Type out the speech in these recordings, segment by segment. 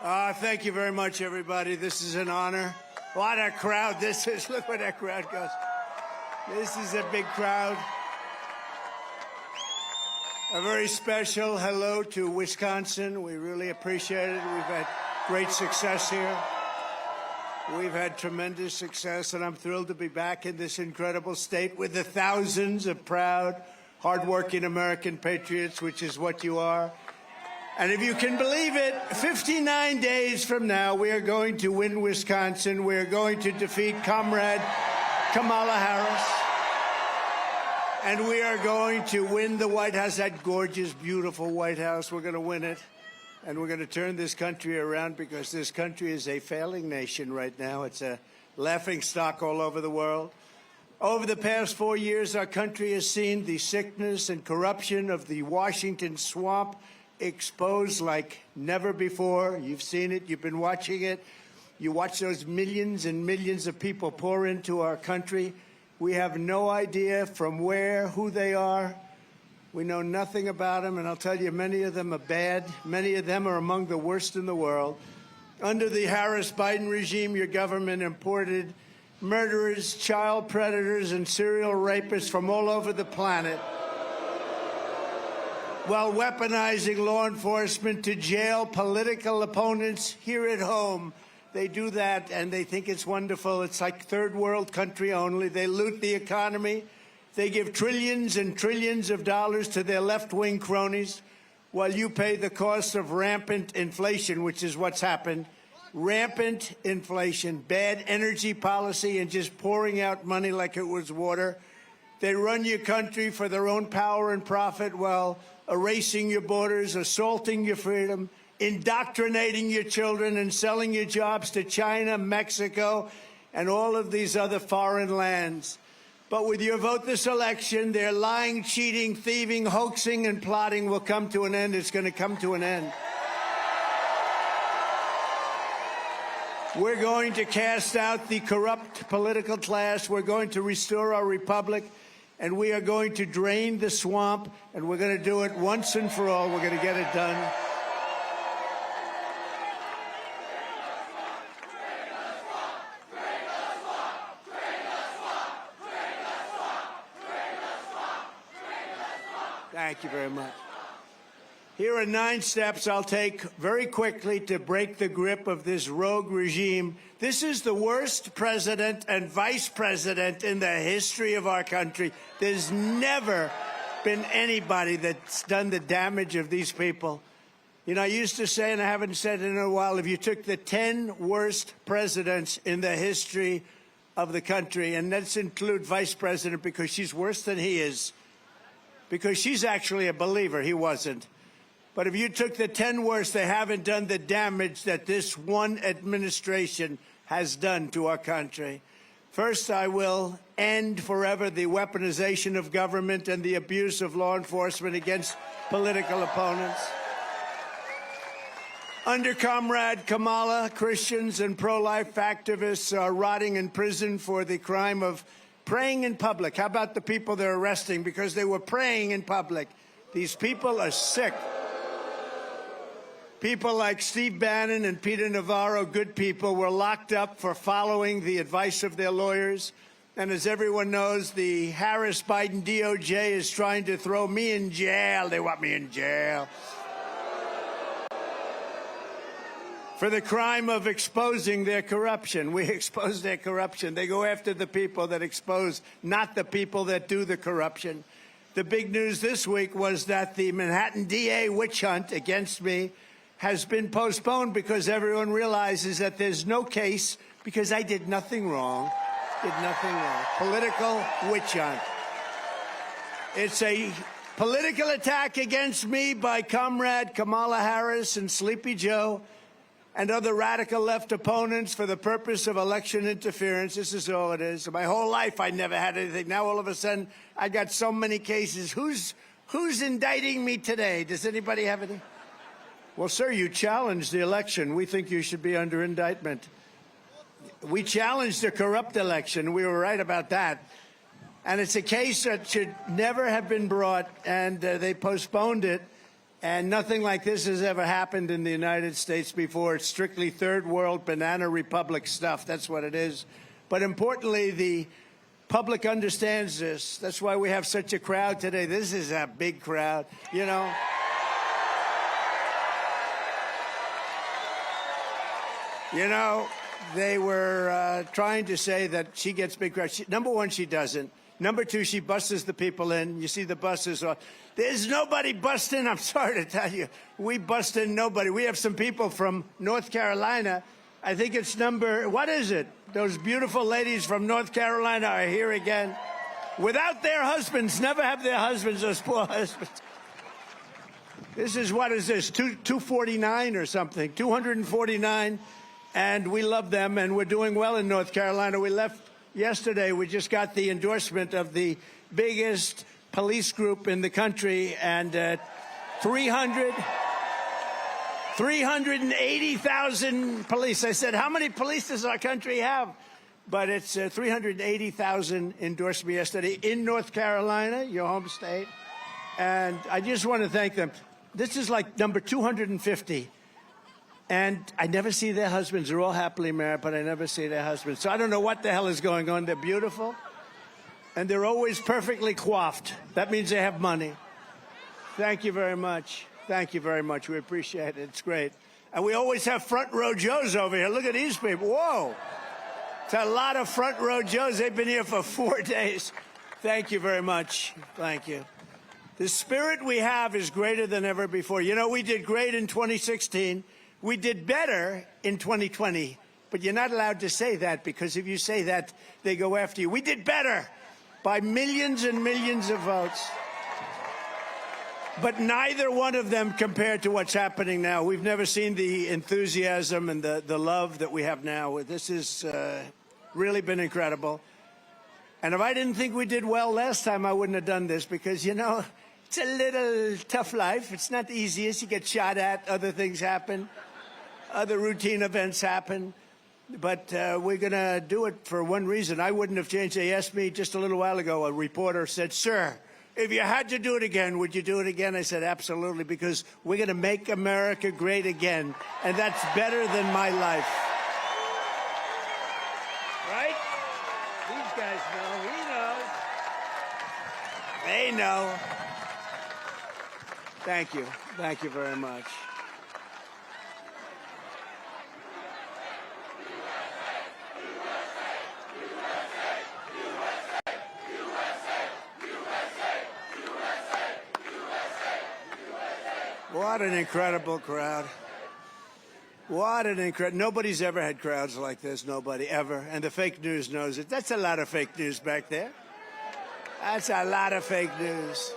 Thank you very much, everybody. This is an honor. What a crowd this is. Look where that crowd goes. This is a big crowd. A very special hello to Wisconsin. We really appreciate it. We've had great success here. We've had tremendous success, and I'm thrilled to be back in this incredible state with the thousands of proud, hardworking American patriots, which is what you are. And if you can believe it, 59 days from now, we are going to win Wisconsin. We are going to defeat Comrade Kamala Harris. And we are going to win the White House, that gorgeous, beautiful White House. We're going to win it. And we're going to turn this country around because this country is a failing nation right now. It's a laughingstock all over the world. Over the past 4 years, our country has seen the sickness and corruption of the Washington swamp exposed like never before. You've seen it. You've been watching it. You watch those millions and millions of people pour into our country. We have no idea from where, who they are. We know nothing about them, and I'll tell you, many of them are bad. Many of them are among the worst in the world. Under the Harris-Biden regime, your government imported murderers, child predators, and serial rapists from all over the planet, while weaponizing law enforcement to jail political opponents here at home. They do that, and they think it's wonderful. It's like third world country only. They loot the economy. They give trillions and trillions of dollars to their left-wing cronies, while you pay the cost of rampant inflation, which is what's happened. Rampant inflation, bad energy policy, and just pouring out money like it was water. They run your country for their own power and profit while erasing your borders, assaulting your freedom, indoctrinating your children, and selling your jobs to China, Mexico, and all of these other foreign lands. But with your vote this election, their lying, cheating, thieving, hoaxing, and plotting will come to an end. It's going to come to an end. We're going to cast out the corrupt political class. We're going to restore our republic. And we are going to drain the swamp, and we're going to do it once and for all. We're going to get it done. Thank you very much. Here are 9 steps I'll take very quickly to break the grip of this rogue regime. This is the worst president and vice president in the history of our country. There's never been anybody that's done the damage of these people. You know, I used to say, and I haven't said it in a while, if you took the 10 worst presidents in the history of the country, and let's include vice president because she's worse than he is, because she's actually a believer. He wasn't. But if you took the 10 worst, they haven't done the damage that this one administration has done to our country. First, I will end forever the weaponization of government and the abuse of law enforcement against political opponents. Under Comrade Kamala, Christians and pro-life activists are rotting in prison for the crime of praying in public. How about the people they're arresting because they were praying in public? These people are sick. People like Steve Bannon and Peter Navarro, good people, were locked up for following the advice of their lawyers. And as everyone knows, the Harris-Biden DOJ is trying to throw me in jail. They want me in jail for the crime of exposing their corruption. We expose their corruption. They go after the people that expose, not the people that do the corruption. The big news this week was that the Manhattan DA witch hunt against me has been postponed because everyone realizes that there's no case because I did nothing wrong. Did nothing wrong. Political witch hunt. It's a political attack against me by Comrade Kamala Harris and Sleepy Joe and other radical left opponents for the purpose of election interference. This is all it is. My whole life I never had anything. Now all of a sudden I got so many cases. Who's indicting me today? Does anybody have any? Well, sir, you challenged the election. We think you should be under indictment. We challenged a corrupt election. We were right about that. And it's a case that should never have been brought, and they postponed it. And nothing like this has ever happened in the United States before. It's strictly third world banana republic stuff. That's what it is. But importantly, the public understands this. That's why we have such a crowd today. This is a big crowd, you know. You know, they were trying to say that she gets big crowds. Number one, she doesn't. Number two, she buses the people in. You see the buses. There's nobody busting. I'm sorry to tell you. We bust in nobody. We have some people from North Carolina. I think it's what is it? Those beautiful ladies from North Carolina are here again. Without their husbands, never have their husbands, those poor husbands. This is, what is this, 249 or something, 249. And we love them, and we're doing well in North Carolina. We left yesterday. We just got the endorsement of the biggest police group in the country, and 380,000 police. I said, how many police does our country have? But it's 380,000 endorsed me yesterday in North Carolina, your home state. And I just want to thank them. This is like number 250. And I never see their husbands. They're all happily married, but I never see their husbands. So I don't know what the hell is going on. They're beautiful. And they're always perfectly coiffed. That means they have money. Thank you very much. Thank you very much. We appreciate it. It's great. And we always have front row Joes over here. Look at these people. Whoa. It's a lot of front row Joes. They've been here for 4 days. Thank you very much. Thank you. The spirit we have is greater than ever before. You know, we did great in 2016. We did better in 2020, but you're not allowed to say that, because if you say that, they go after you. We did better by millions and millions of votes, but neither one of them compared to what's happening now. We've never seen the enthusiasm and the love that we have now. This has really been incredible. And if I didn't think we did well last time, I wouldn't have done this, because, you know, it's a little tough life. It's not the easiest. You get shot at, other things happen. Other routine events happen, but we're going to do it for one reason. I wouldn't have changed. They asked me just a little while ago, a reporter said, sir, if you had to do it again, would you do it again? I said, absolutely, because we're going to make America great again, and that's better than my life. Right? These guys know. He knows. They know. Thank you. Thank you very much. What an incredible crowd. What an incredible... Nobody's ever had crowds like this. Nobody, ever. And the fake news knows it. That's a lot of fake news back there. That's a lot of fake news.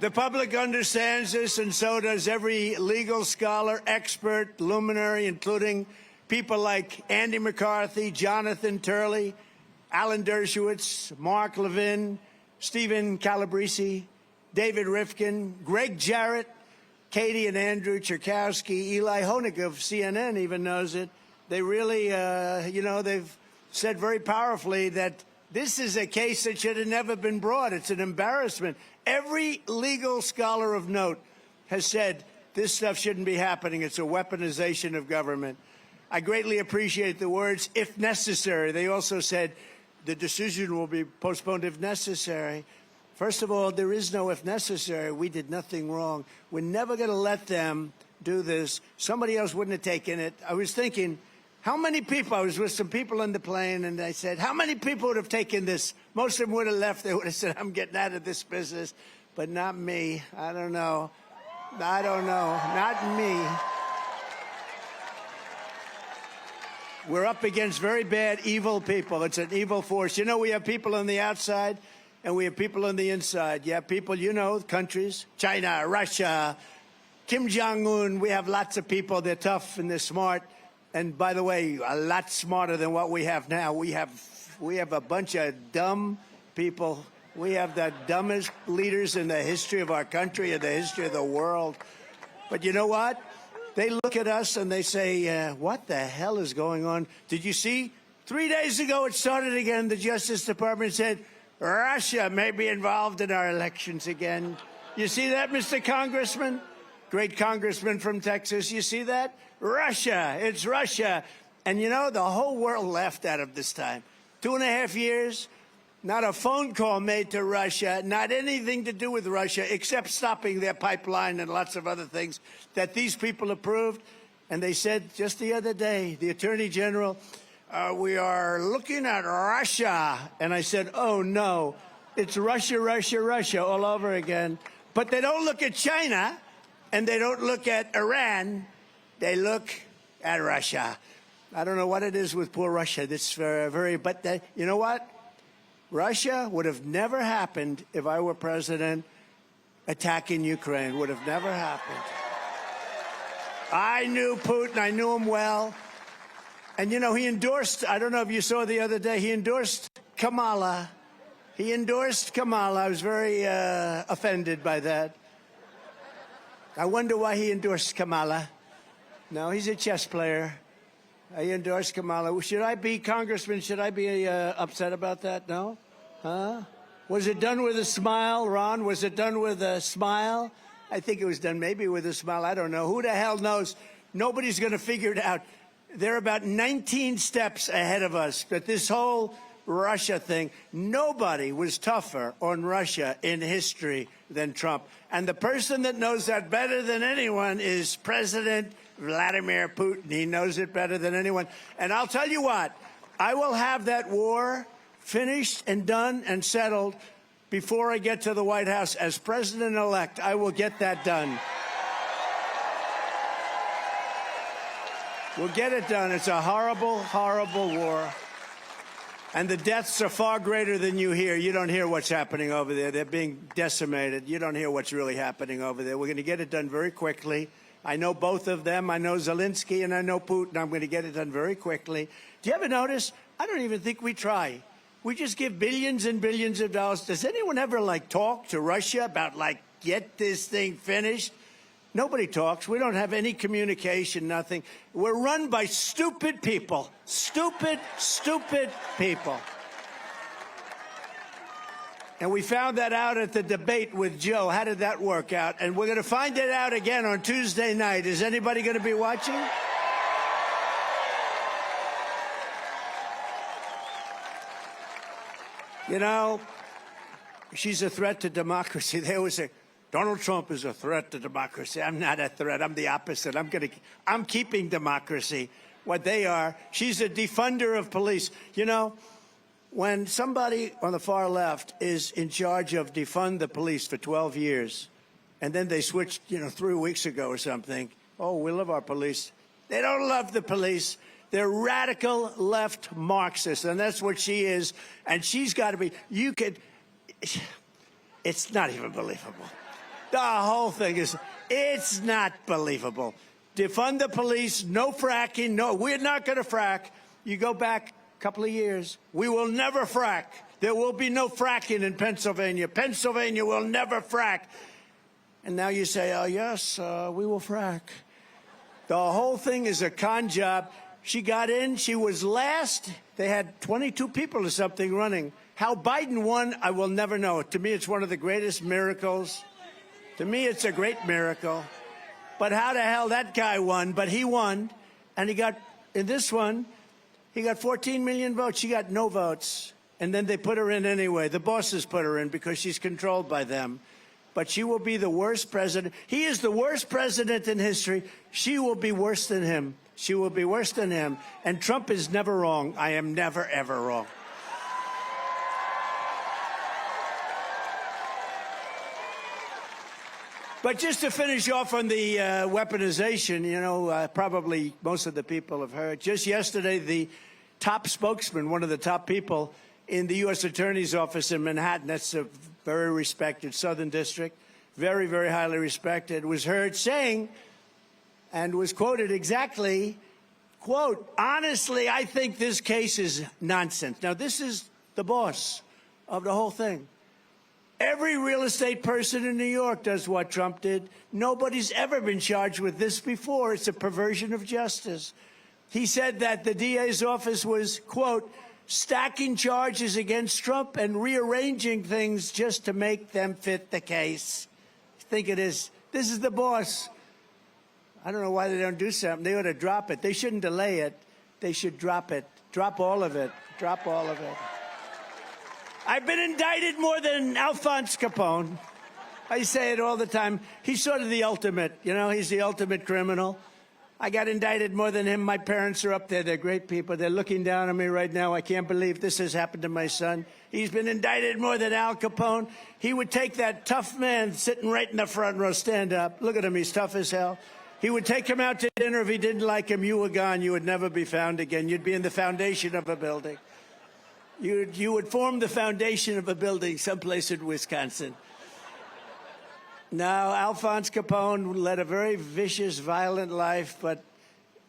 The public understands this, and so does every legal scholar, expert, luminary, including people like Andy McCarthy, Jonathan Turley, Alan Dershowitz, Mark Levin, Stephen Calabrese, David Rifkin, Greg Jarrett, Katie and Andrew Cherkowski, Eli Honig of CNN even knows it. They really, you know, they've said very powerfully that this is a case that should have never been brought. It's an embarrassment. Every legal scholar of note has said this stuff shouldn't be happening. It's a weaponization of government. I greatly appreciate the words, if necessary. They also said the decision will be postponed if necessary. First of all, there is no if necessary. We did nothing wrong. We're never going to let them do this. Somebody else wouldn't have taken it. I was thinking, how many people, I was with some people on the plane, and I said, how many people would have taken this? Most of them would have left. They would have said, I'm getting out of this business. But not me. I don't know. I don't know. Not me. We're up against very bad, evil people. It's an evil force. You know, we have people on the outside, and we have people on the inside. You have people, you know, countries, China, Russia, Kim Jong-un. We have lots of people. They're tough and they're smart. And by the way, a lot smarter than what we have now. We have a bunch of dumb people. We have the dumbest leaders in the history of our country and the history of the world. But you know what? They look at us and they say, what the hell is going on? Did you see? 3 days ago, it started again. The Justice Department said, Russia may be involved in our elections again. You see that, Mr. Congressman? Great congressman from Texas. You see that? Russia. It's Russia. And you know, the whole world laughed at him this time. 2.5 years, not a phone call made to Russia, not anything to do with Russia, except stopping their pipeline and lots of other things that these people approved. And they said just the other day, the Attorney General, we are looking at Russia. And I said, oh, no, it's Russia, Russia, Russia all over again. But they don't look at China and they don't look at Iran. They look at Russia. I don't know what it is with poor Russia. This but you know what? Russia would have never happened if I were president. Attacking Ukraine would have never happened. I knew Putin. I knew him well. And, you know, he endorsed, I don't know if you saw the other day, he endorsed Kamala. He endorsed Kamala. I was very offended by that. I wonder why he endorsed Kamala. No, he's a chess player. He endorsed Kamala. Should I be, Congressman, should I be upset about that? No? Huh? Was it done with a smile, Ron? Was it done with a smile? I think it was done maybe with a smile. I don't know. Who the hell knows? Nobody's going to figure it out. They're about 19 steps ahead of us. But this whole Russia thing, nobody was tougher on Russia in history than Trump. And the person that knows that better than anyone is President Vladimir Putin. He knows it better than anyone. And I'll tell you what, I will have that war finished and done and settled before I get to the White House. As president-elect, I will get that done. We'll get it done. It's a horrible, horrible war. And the deaths are far greater than you hear. You don't hear what's happening over there. They're being decimated. You don't hear what's really happening over there. We're going to get it done very quickly. I know both of them. I know Zelensky and I know Putin. I'm going to get it done very quickly. Do you ever notice? I don't even think we try. We just give billions and billions of dollars. Does anyone ever, like, talk to Russia about, like, get this thing finished? Nobody talks. We don't have any communication, nothing. We're run by stupid people. Stupid, stupid people. And we found that out at the debate with Joe. How did that work out? And we're going to find it out again on Tuesday night. Is anybody going to be watching? You know, she's a threat to democracy. They always say, Donald Trump is a threat to democracy. I'm not a threat. I'm the opposite. I'm keeping democracy. What they are, she's a defunder of police. You know, when somebody on the far left is in charge of defund the police for 12 years, and then they switched, 3 weeks ago or something, oh, we love our police. They don't love the police. They're radical left Marxists, and that's what she is. And she's got to be, it's not even believable. The whole thing it's not believable. Defund the police, no fracking, no, we're not going to frack. You go back a couple of years, we will never frack. There will be no fracking in Pennsylvania. Pennsylvania will never frack. And now you say, oh, yes, we will frack. The whole thing is a con job. She got in. She was last. They had 22 people or something running. How Biden won, I will never know. To me, it's one of the greatest miracles. To me, it's a great miracle. But how the hell that guy won? But he won. And he got, in this one, he got 14 million votes. She got no votes. And then they put her in anyway. The bosses put her in because she's controlled by them. But she will be the worst president. He is the worst president in history. She will be worse than him. She will be worse than him. And Trump is never wrong. I am never, ever wrong. But just to finish off on the weaponization, probably most of the people have heard. Just yesterday, the top spokesman, one of the top people in the U.S. Attorney's Office in Manhattan, that's a very respected Southern District, very, very highly respected, was heard saying, and was quoted exactly, quote, honestly, I think this case is nonsense. Now, this is the boss of the whole thing. Every real estate person in New York does what Trump did. Nobody's ever been charged with this before. It's a perversion of justice. He said that the DA's office was, quote, stacking charges against Trump and rearranging things just to make them fit the case. I think it is. This is the boss. I don't know why they don't do something. They ought to drop it. They shouldn't delay it. They should drop it. Drop all of it. Drop all of it. I've been indicted more than Alphonse Capone. I say it all the time. He's sort of the ultimate, you know, he's the ultimate criminal. I got indicted more than him. My parents are up there. They're great people. They're looking down on me right now. I can't believe this has happened to my son. He's been indicted more than Al Capone. He would take that tough man sitting right in the front row, stand up. Look at him. He's tough as hell. He would take him out to dinner. If he didn't like him, you were gone. You would never be found again. You'd be in the foundation of a building. You would form the foundation of a building someplace in Wisconsin. Now, Alphonse Capone led a very vicious, violent life, but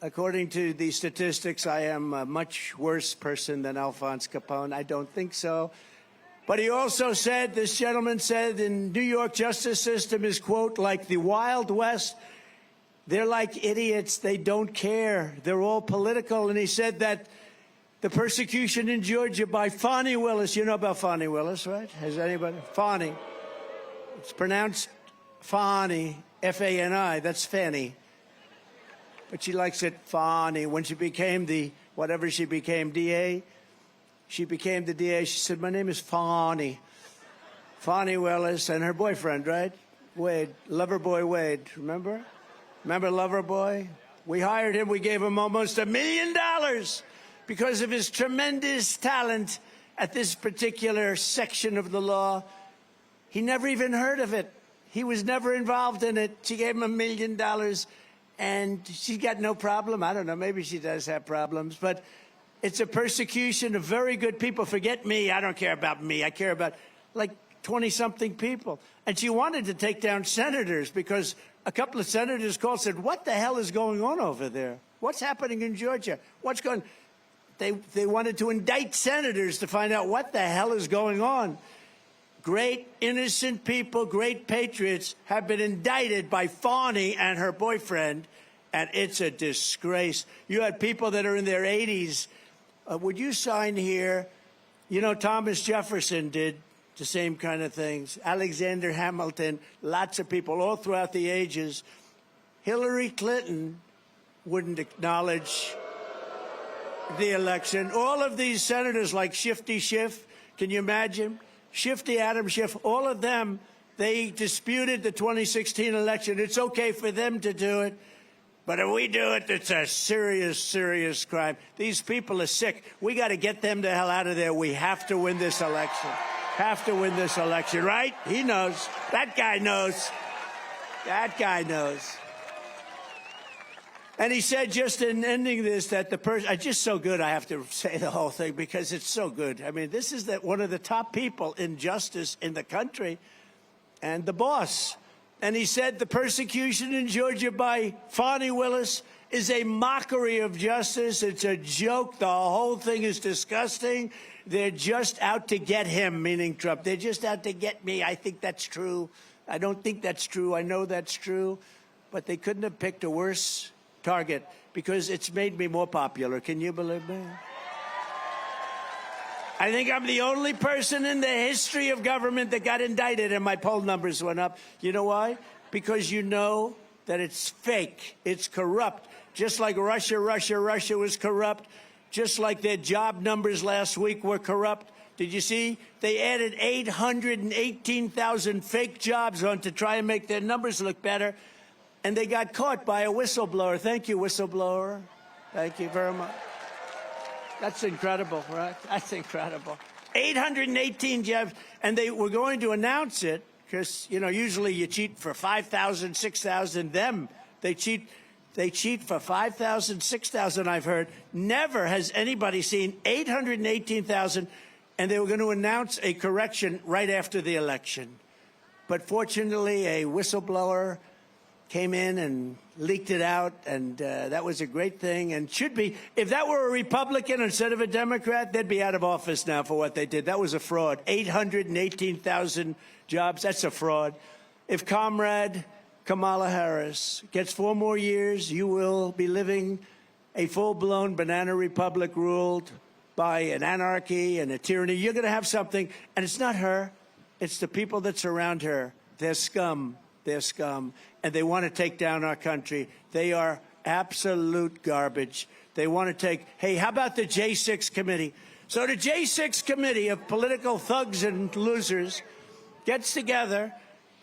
according to the statistics, I am a much worse person than Alphonse Capone. I don't think so. But he also said, this gentleman said, in New York justice system is, quote, like the Wild West. They're like idiots. They don't care. They're all political. And he said that the persecution in Georgia by Fani Willis, you know about Fani Willis, right? Has anybody? Fani. It's pronounced Fani, F-A-N-I, that's Fanny. But she likes it Fani. When she became whatever she became, DA, she became the DA. She said, my name is Fani. Fani Willis and her boyfriend, right? Wade, Loverboy Wade, remember? Remember Loverboy? We hired him. We gave him almost $1 million because of his tremendous talent at this particular section of the law. He never even heard of it. He was never involved in it. She gave him $1 million, and she's got no problem. I don't know. Maybe she does have problems, but it's a persecution of very good people. Forget me. I don't care about me. I care about like 20-something people. And she wanted to take down senators because a couple of senators called, said, what the hell is going on over there? What's happening in Georgia? What's going? They wanted to indict senators to find out what the hell is going on. Great innocent people, great patriots have been indicted by Fani and her boyfriend, and it's a disgrace. You had people that are in their 80s. Would you sign here? You know, Thomas Jefferson did the same kind of things. Alexander Hamilton, lots of people all throughout the ages. Hillary Clinton wouldn't acknowledge the election. All of these senators like Shifty Schiff, can you imagine? Shifty Adam Schiff, all of them, they disputed the 2016 election. It's okay for them to do it, but if we do it, it's a serious, serious crime. These people are sick. We got to get them the hell out of there. We have to win this election. Have to win this election, right? He knows. That guy knows. That guy knows. And he said, just in ending this, that the person, it's just so good, I have to say the whole thing because it's so good. I mean, this is one of the top people in justice in the country and the boss. And he said the persecution in Georgia by Fani Willis is a mockery of justice. It's a joke. The whole thing is disgusting. They're just out to get him, meaning Trump. They're just out to get me. I think that's true. I don't think that's true. I know that's true. But they couldn't have picked a worse target because it's made me more popular. Can you believe me? I think I'm the only person in the history of government that got indicted and my poll numbers went up. You know why? Because you know that it's fake. It's corrupt. Just like Russia was corrupt. Just like their job numbers last week were corrupt. Did you see? They added 818,000 fake jobs on to try and make their numbers look better. And they got caught by a whistleblower. Thank you, whistleblower. Thank you very much. That's incredible, right? That's incredible. 818 jobs. And they were going to announce it because, you know, usually you cheat for 5,000, 6,000. They cheat for 5,000, 6,000, I've heard. Never has anybody seen 818,000. And they were going to announce a correction right after the election. But fortunately, a whistleblower came in and leaked it out, and that was a great thing and should be. If that were a Republican instead of a Democrat, they'd be out of office now for what they did. That was a fraud. 818,000 jobs, that's a fraud. If Comrade Kamala Harris gets 4 more years, you will be living a full-blown banana republic ruled by an anarchy and a tyranny. You're going to have something, and it's not her. It's the people that surround her. They're scum. They're scum. And they want to take down our country. They are absolute garbage. They want to take, hey, how about the J6 committee? So the J6 committee of political thugs and losers gets together,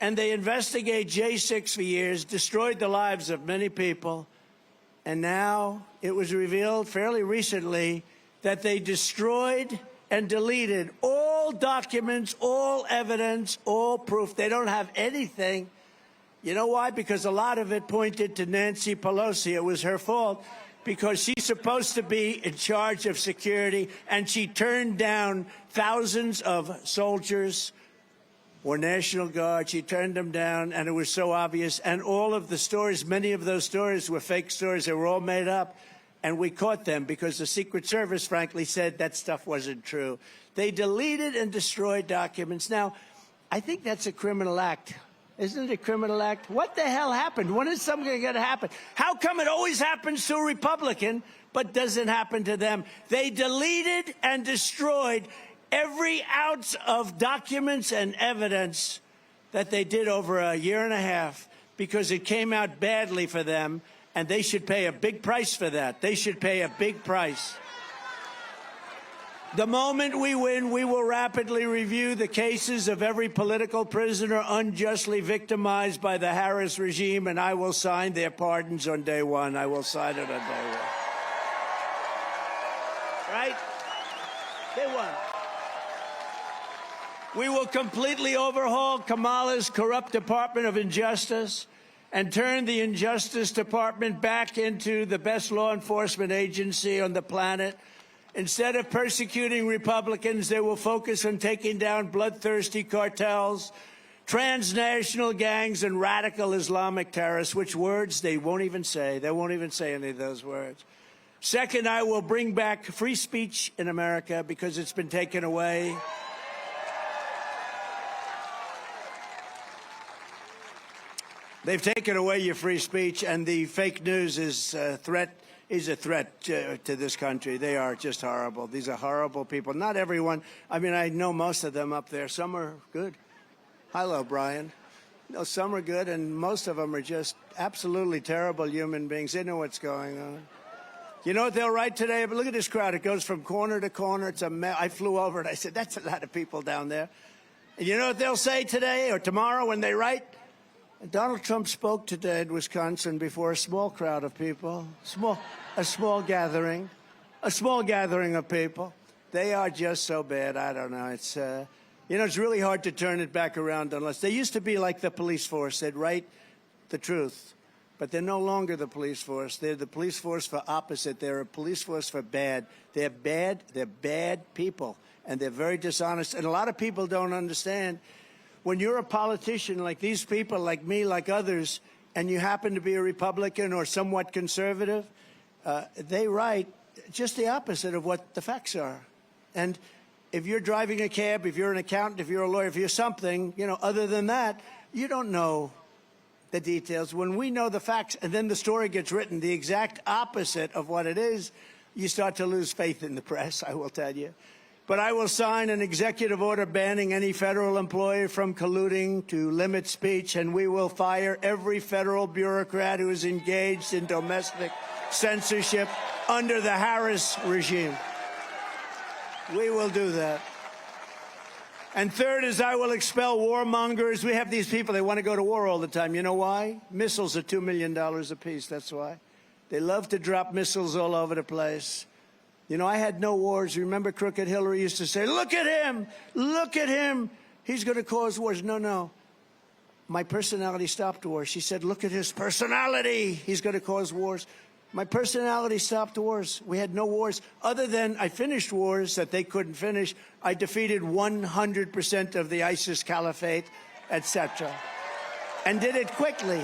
and they investigate J6 for years, destroyed the lives of many people, and now it was revealed fairly recently that they destroyed and deleted all documents, all evidence, all proof. They don't have anything. You know why? Because a lot of it pointed to Nancy Pelosi. It was her fault because she's supposed to be in charge of security, and she turned down thousands of soldiers or National Guard. She turned them down, and it was so obvious. And all of the stories, many of those stories were fake stories. They were all made up. And we caught them because the Secret Service, frankly, said that stuff wasn't true. They deleted and destroyed documents. Now, I think that's a criminal act. Isn't it a criminal act? What the hell happened? When is something going to happen? How come it always happens to a Republican but doesn't happen to them? They deleted and destroyed every ounce of documents and evidence that they did over a year and a half because it came out badly for them. And they should pay a big price for that. They should pay a big price. The moment we win, we will rapidly review the cases of every political prisoner unjustly victimized by the Harris regime, and I will sign their pardons on day one. I will sign it on day one. Right? Day one. We will completely overhaul Kamala's corrupt Department of Injustice and turn the Injustice Department back into the best law enforcement agency on the planet. Instead of persecuting Republicans, they will focus on taking down bloodthirsty cartels, transnational gangs, and radical Islamic terrorists, which words they won't even say. They won't even say any of those words. Second, I will bring back free speech in America because it's been taken away. They've taken away your free speech, and the fake news is a threat to this country. They are just horrible. These are horrible people. Not everyone. I mean, I know most of them up there. Some are good. Hello, Brian. No, some are good, and most of them are just absolutely terrible human beings. They know what's going on. You know what they'll write today? But look at this crowd. It goes from corner to corner. It's a mess. I flew over it. I said, that's a lot of people down there. And you know what they'll say today or tomorrow when they write? Donald Trump spoke today in Wisconsin before a small crowd of people, a small gathering of people. They are just so bad. I don't know. It's, you know, it's really hard to turn it back around unless they used to be like the police force. They'd write the truth, but they're no longer the police force. They're the police force for opposite. They're a police force for bad. They're bad. They're bad people, and they're very dishonest. And a lot of people don't understand. When you're a politician like these people, like me, like others, and you happen to be a Republican or somewhat conservative, they write just the opposite of what the facts are. And if you're driving a cab, if you're an accountant, if you're a lawyer, if you're something, you know, other than that, you don't know the details. When we know the facts and then the story gets written the exact opposite of what it is, you start to lose faith in the press, I will tell you. But I will sign an executive order banning any federal employee from colluding to limit speech, and we will fire every federal bureaucrat who is engaged in domestic censorship under the Harris regime. We will do that. And third is I will expel warmongers. We have these people, they want to go to war all the time. You know why? Missiles are $2 million apiece, that's why. They love to drop missiles all over the place. You know, I had no wars. Remember Crooked Hillary used to say, look at him, he's going to cause wars. No, no. My personality stopped wars. She said, look at his personality, he's going to cause wars. My personality stopped wars. We had no wars other than I finished wars that they couldn't finish. I defeated 100% of the ISIS caliphate, etc. And did it quickly.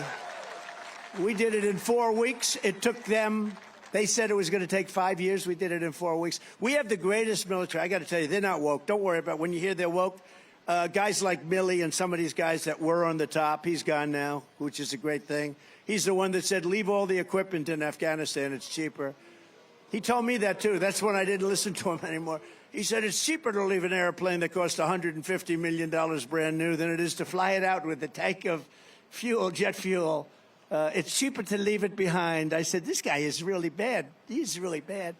We did it in 4 weeks. It took them... They said it was going to take 5 years. We did it in 4 weeks. We have the greatest military. I got to tell you, they're not woke. Don't worry about it. When you hear they're woke. Guys like Milley and some of these guys that were on the top, he's gone now, which is a great thing. He's the one that said, leave all the equipment in Afghanistan. It's cheaper. He told me that, too. That's when I didn't listen to him anymore. He said it's cheaper to leave an airplane that costs $150 million brand new than it is to fly it out with a tank of fuel, jet fuel. It's cheaper to leave it behind. I said, this guy is really bad. He's really bad.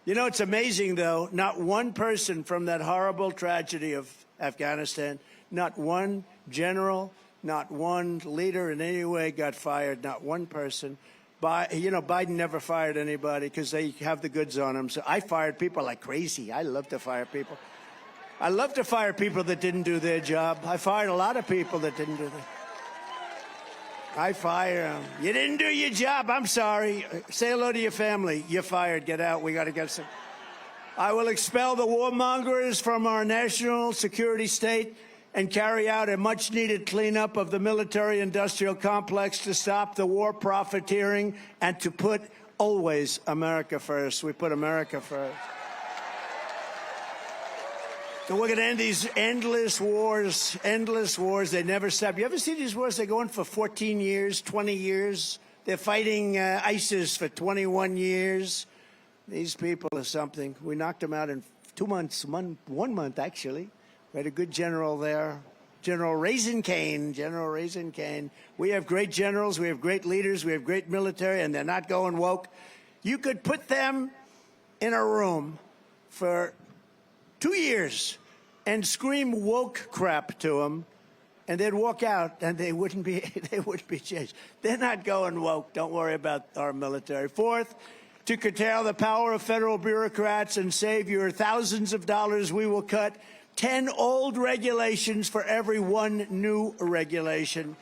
You know, it's amazing, though. Not one person from that horrible tragedy of Afghanistan, not one general, not one leader in any way got fired, not one person. You know, Biden never fired anybody because they have the goods on them. So I fired people like crazy. I love to fire people. I love to fire people that didn't do their job. I fired a lot of people that didn't do their I fire them. You didn't do your job. I'm sorry. Say hello to your family. You're fired. Get out. We got to get some. I will expel the warmongers from our national security state and carry out a much-needed cleanup of the military-industrial complex to stop the war profiteering and to put always America first. We put America first. So we're going to end these endless wars. They never stop. You ever see these wars? They go on for 14 years, 20 years. They're fighting ISIS for 21 years. These people are something. We knocked them out in 2 months, 1 month, actually. We had a good general there, General Raisin Cane. We have great generals. We have great leaders. We have great military, and they're not going woke. You could put them in a room for 2 years and scream woke crap to them, and they'd walk out, and they wouldn't be changed. They're not going woke. Don't worry about our military. Fourth, to curtail the power of federal bureaucrats and save your thousands of dollars, we will cut 10 old regulations for every 1 new regulation.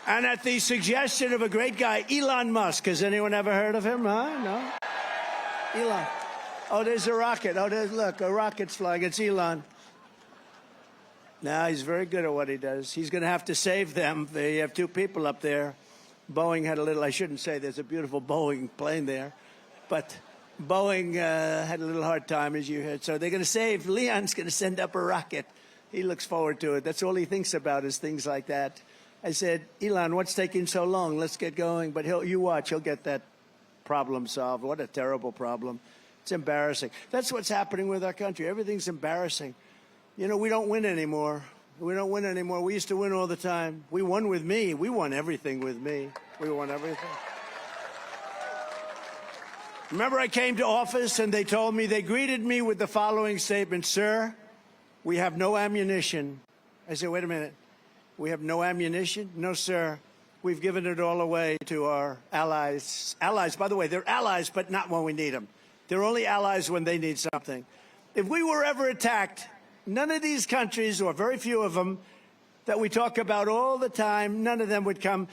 And at the suggestion of a great guy, Elon Musk. Has anyone ever heard of him? Huh? No? Elon. Oh, there's a rocket. Oh, look, a rocket's flying. It's Elon. Now, he's very good at what he does. He's going to have to save them. They have 2 people up there. Boeing had a little, I shouldn't say there's a beautiful Boeing plane there, but Boeing had a little hard time, as you heard. So they're going to save. Leon's going to send up a rocket. He looks forward to it. That's all he thinks about is things like that. I said, Elon, what's taking so long? Let's get going. But you watch. He'll get that problem solved. What a terrible problem. It's embarrassing. That's what's happening with our country. Everything's embarrassing. You know, we don't win anymore. We don't win anymore. We used to win all the time. We won with me. We won everything with me. We won everything. Remember, I came to office and they told me, they greeted me with the following statement: sir, we have no ammunition. I said, wait a minute. We have no ammunition? No, sir. We've given it all away to our allies. Allies, by the way, they're allies, but not when we need them. They're only allies when they need something. If we were ever attacked, none of these countries, or very few of them, that we talk about all the time, none of them would come.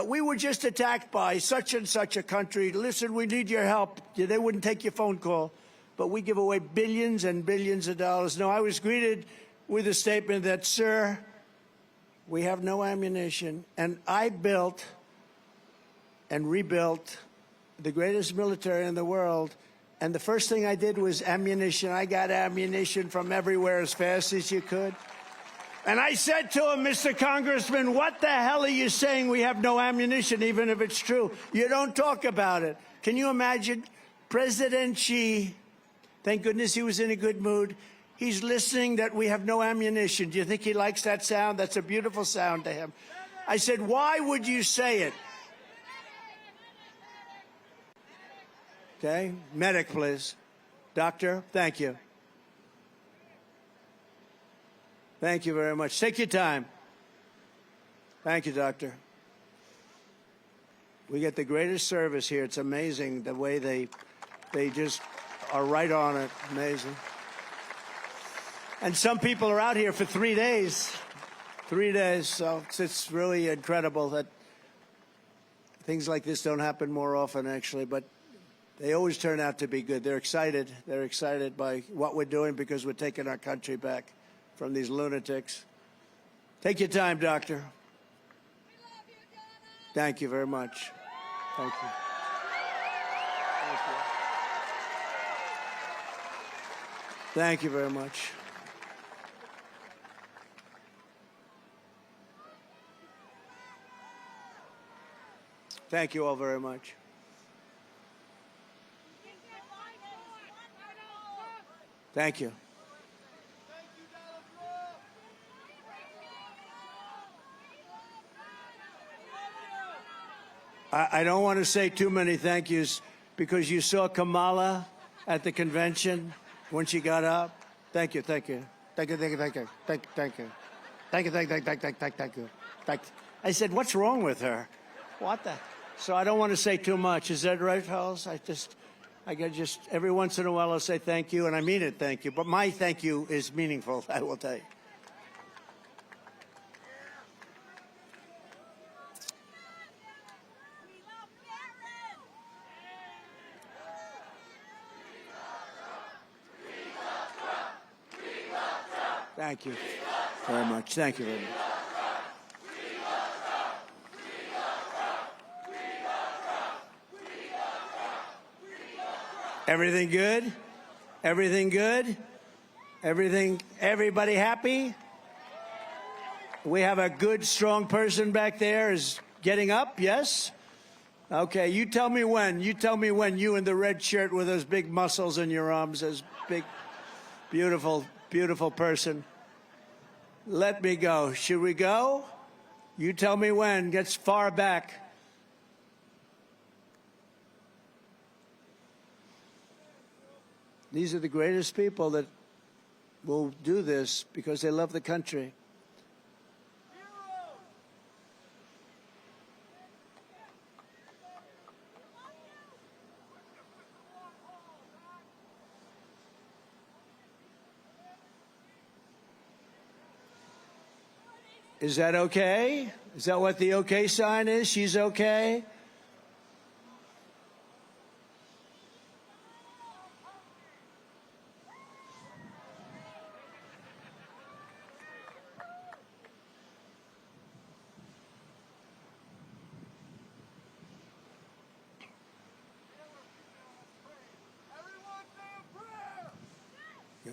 We were just attacked by such and such a country. Listen, we need your help. They wouldn't take your phone call. But we give away billions and billions of dollars. No, I was greeted with a statement that, sir, we have no ammunition. And I built and rebuilt the greatest military in the world. And the first thing I did was ammunition. I got ammunition from everywhere as fast as you could. And I said to him, Mr. Congressman, what the hell are you saying we have no ammunition, even if it's true? You don't talk about it. Can you imagine? President Xi, thank goodness he was in a good mood. He's listening that we have no ammunition. Do you think he likes that sound? That's a beautiful sound to him. I said, why would you say it? Okay, medic, please. Doctor, thank you. Thank you very much. Take your time. Thank you, doctor. We get the greatest service here. It's amazing the way they just are right on it. Amazing. And some people are out here for 3 days. 3 days. So it's really incredible that things like this don't happen more often, actually. But they always turn out to be good. They're excited. They're excited by what we're doing because we're taking our country back from these lunatics. Take your time, doctor. We love you, Donna. Thank you very much. Thank you. Thank you. Thank you very much. Thank you all very much. Thank you. I don't want to say too many thank yous because you saw Kamala at the convention when she got up. Thank you, thank you. Thank you, thank you, thank you. Thank you, thank you. Thank you, thank you, thank you, thank you. Thank you. I said, what's wrong with her? What the? So I don't want to say too much. Is that right, Halls? I get just every once in a while I'll say thank you, and I mean it, thank you. But my thank you is meaningful, I will tell you. Thank you very much. Thank you very much. Everything good? Everything good? Everybody happy? We have a good, strong person back there is getting up, yes? Okay, you tell me when. You tell me when you in the red shirt with those big muscles in your arms, those big, beautiful, beautiful person. Let me go. Should we go? You tell me when. Gets far back. These are the greatest people that will do this because they love the country. Is that okay? Is that what the okay sign is? She's okay?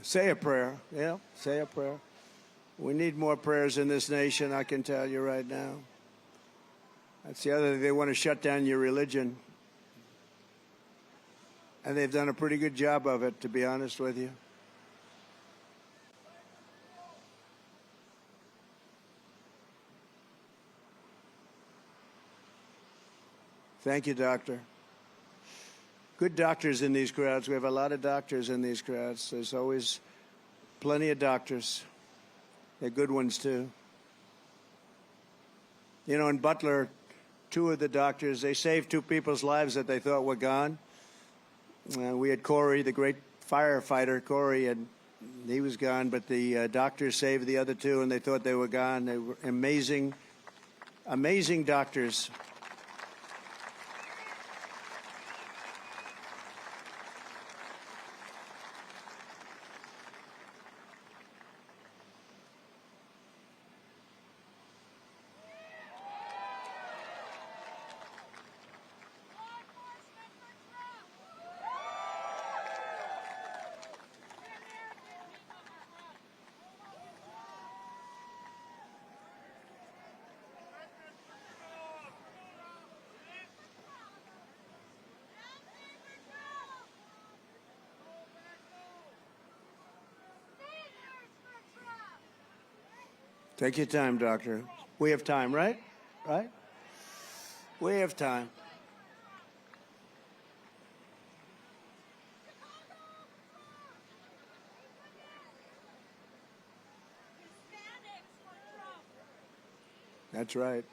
Say a prayer. Yeah, say a prayer. We need more prayers in this nation, I can tell you right now. That's the other thing. They want to shut down your religion. And they've done a pretty good job of it, to be honest with you. Thank you, doctor. Good doctors in these crowds. We have a lot of doctors in these crowds. There's always plenty of doctors. They're good ones, too. You know, in Butler, two of the doctors, they saved two people's lives that they thought were gone. We had Corey, the great firefighter, Corey, and he was gone, but the doctors saved the other two, and they thought they were gone. They were amazing, amazing doctors. Take your time, doctor. We have time, right? Right? We have time. That's right.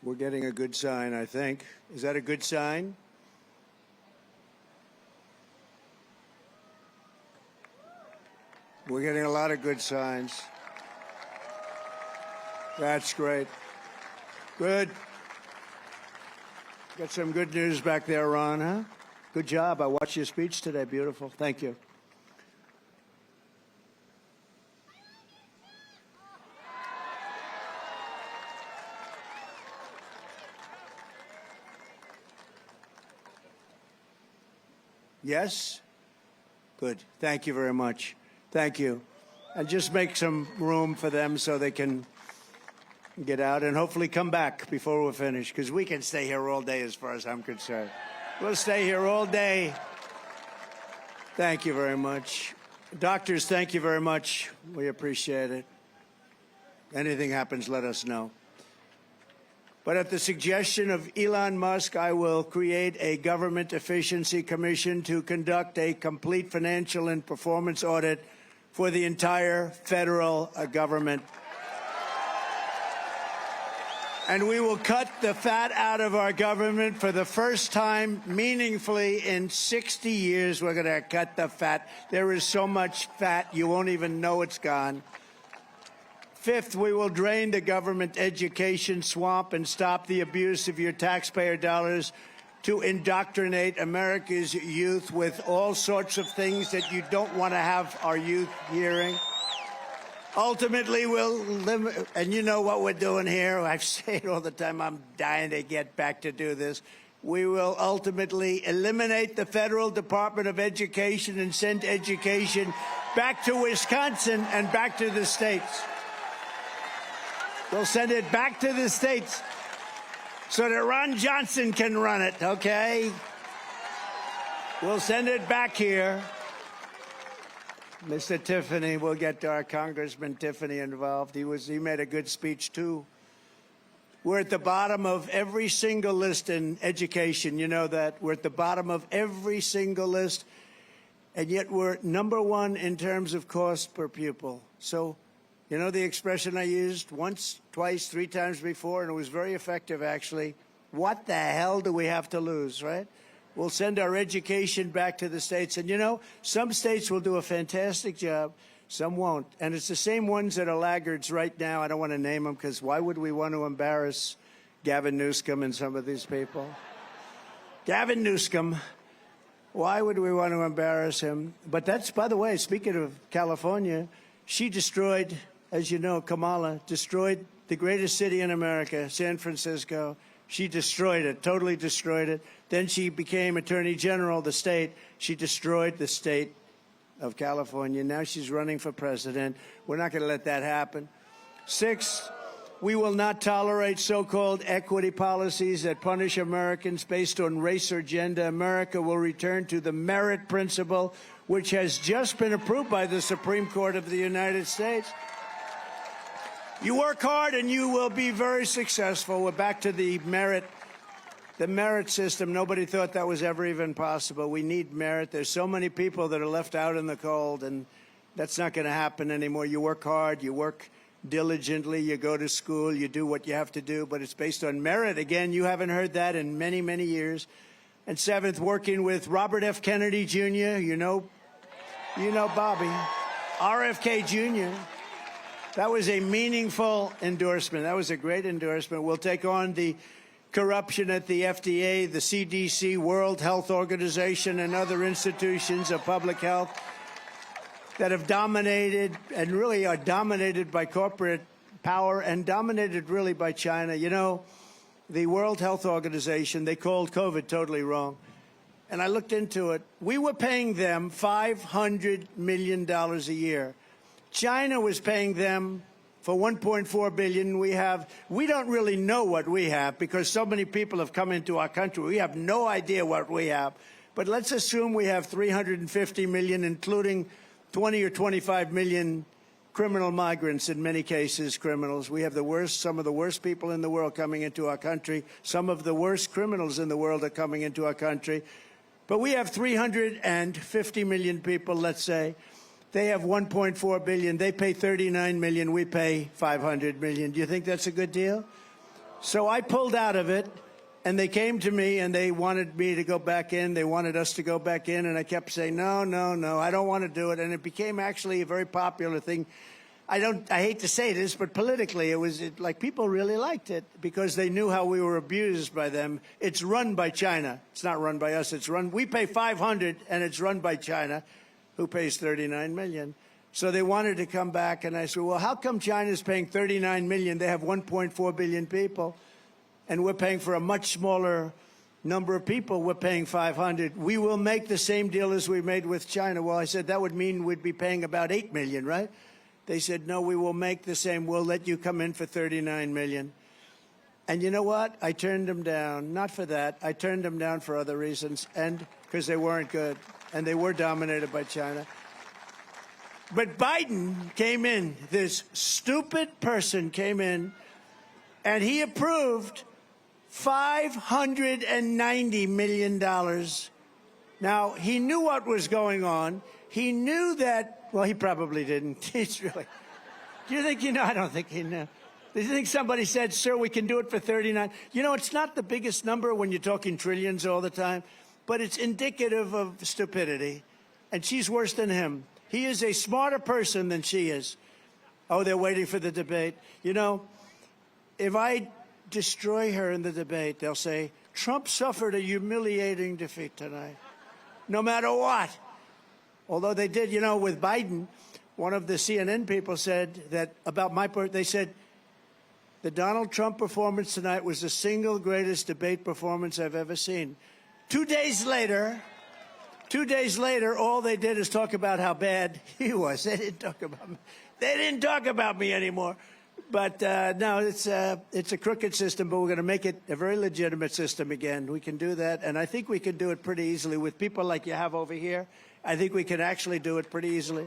We're getting a good sign, I think. Is that a good sign? We're getting a lot of good signs. That's great. Good. Got some good news back there, Ron, huh? Good job. I watched your speech today. Beautiful. Thank you. Yes? Good. Thank you very much. Thank you. And just make some room for them so they can get out and hopefully come back before we're finished, because we can stay here all day as far as I'm concerned. We'll stay here all day. Thank you very much. Doctors, thank you very much. We appreciate it. Anything happens, let us know. But at the suggestion of Elon Musk, I will create a government efficiency commission to conduct a complete financial and performance audit for the entire federal government. And we will cut the fat out of our government for the first time meaningfully in 60 years. We're going to cut the fat. There is so much fat, you won't even know it's gone. Fifth, we will drain the government education swamp and stop the abuse of your taxpayer dollars to indoctrinate America's youth with all sorts of things that you don't want to have our youth hearing. Ultimately, we'll limit, and you know what we're doing here. I say it all the time. I'm dying to get back to do this. We will ultimately eliminate the Federal Department of Education and send education back to Wisconsin and back to the states. We'll send it back to the states so that Ron Johnson can run it, okay? We'll send it back here. Mr. Tiffany, we'll get our Congressman Tiffany involved. He made a good speech, too. We're at the bottom of every single list in education. You know that. We're at the bottom of every single list, and yet we're number one in terms of cost per pupil. So, you know the expression I used once, twice, three times before, and it was very effective, actually. What the hell do we have to lose, right? We'll send our education back to the states. And, you know, some states will do a fantastic job. Some won't. And it's the same ones that are laggards right now. I don't want to name them because why would we want to embarrass Gavin Newsom and some of these people? Gavin Newsom, why would we want to embarrass him? But that's, by the way, speaking of California, she destroyed, as you know, Kamala, destroyed the greatest city in America, San Francisco. She destroyed it, totally destroyed it. Then she became Attorney General of the state. She destroyed the state of California. Now she's running for president. We're not going to let that happen. Sixth, we will not tolerate so-called equity policies that punish Americans based on race or gender. America will return to the merit principle, which has just been approved by the Supreme Court of the United States. You work hard and you will be very successful. We're back to the merit system. Nobody thought that was ever even possible. We need merit. There's so many people that are left out in the cold, and that's not going to happen anymore. You work hard, you work diligently, you go to school, you do what you have to do, but it's based on merit. Again, you haven't heard that in many, many years. And seventh, working with Robert F. Kennedy Jr., you know Bobby, RFK Jr., that was a meaningful endorsement. That was a great endorsement. We'll take on the corruption at the FDA, the CDC, World Health Organization, and other institutions of public health that have dominated and really are dominated by corporate power and dominated really by China. You know, the World Health Organization, they called COVID totally wrong. And I looked into it. We were paying them $500 million a year. China was paying them for $1.4 billion. We don't really know what we have because so many people have come into our country. We have no idea what we have. But let's assume we have 350 million, including 20 or 25 million criminal migrants, in many cases criminals. We have some of the worst people in the world coming into our country. Some of the worst criminals in the world are coming into our country. But we have 350 million people, let's say. They have 1.4 billion. They pay 39 million. We pay 500 million. Do you think that's a good deal? So I pulled out of it, and they came to me, and they wanted me to go back in. They wanted us to go back in, and I kept saying, no, no, no, I don't want to do it. And it became actually a very popular thing. I hate to say this, but politically, like people really liked it because they knew how we were abused by them. It's run by China. It's not run by us. We pay 500, and it's run by China, who pays 39 million. So they wanted to come back, and I said, well, how come China's paying 39 million? They have 1.4 billion people, and we're paying for a much smaller number of people. We're paying 500. We will make the same deal as we made with China. Well, I said that would mean we'd be paying about 8 million, right? They said, no, we will make the same. We'll let you come in for $39 million. And you know what? I turned them down. Not for that. I turned them down for other reasons, and because they weren't good, and they were dominated by China. But Biden came in. This stupid person came in, and he approved $590 million. Now, he knew what was going on. He knew that, well, he probably didn't. He's really, do you think he knew? I don't think he knew. Do you think somebody said, sir, we can do it for 39? You know, it's not the biggest number when you're talking trillions all the time, but it's indicative of stupidity. And she's worse than him. He is a smarter person than she is. Oh, they're waiting for the debate. You know, if I destroy her in the debate, they'll say, Trump suffered a humiliating defeat tonight, no matter what. Although they did, you know, with Biden, one of the CNN people said that about my part, they said, the Donald Trump performance tonight was the single greatest debate performance I've ever seen. 2 days later, all they did is talk about how bad he was. They didn't talk about me. They didn't talk about me anymore. But no, it's a crooked system, but we're going to make it a very legitimate system again. We can do that, and I think we can do it pretty easily with people like you have over here. I think we can actually do it pretty easily.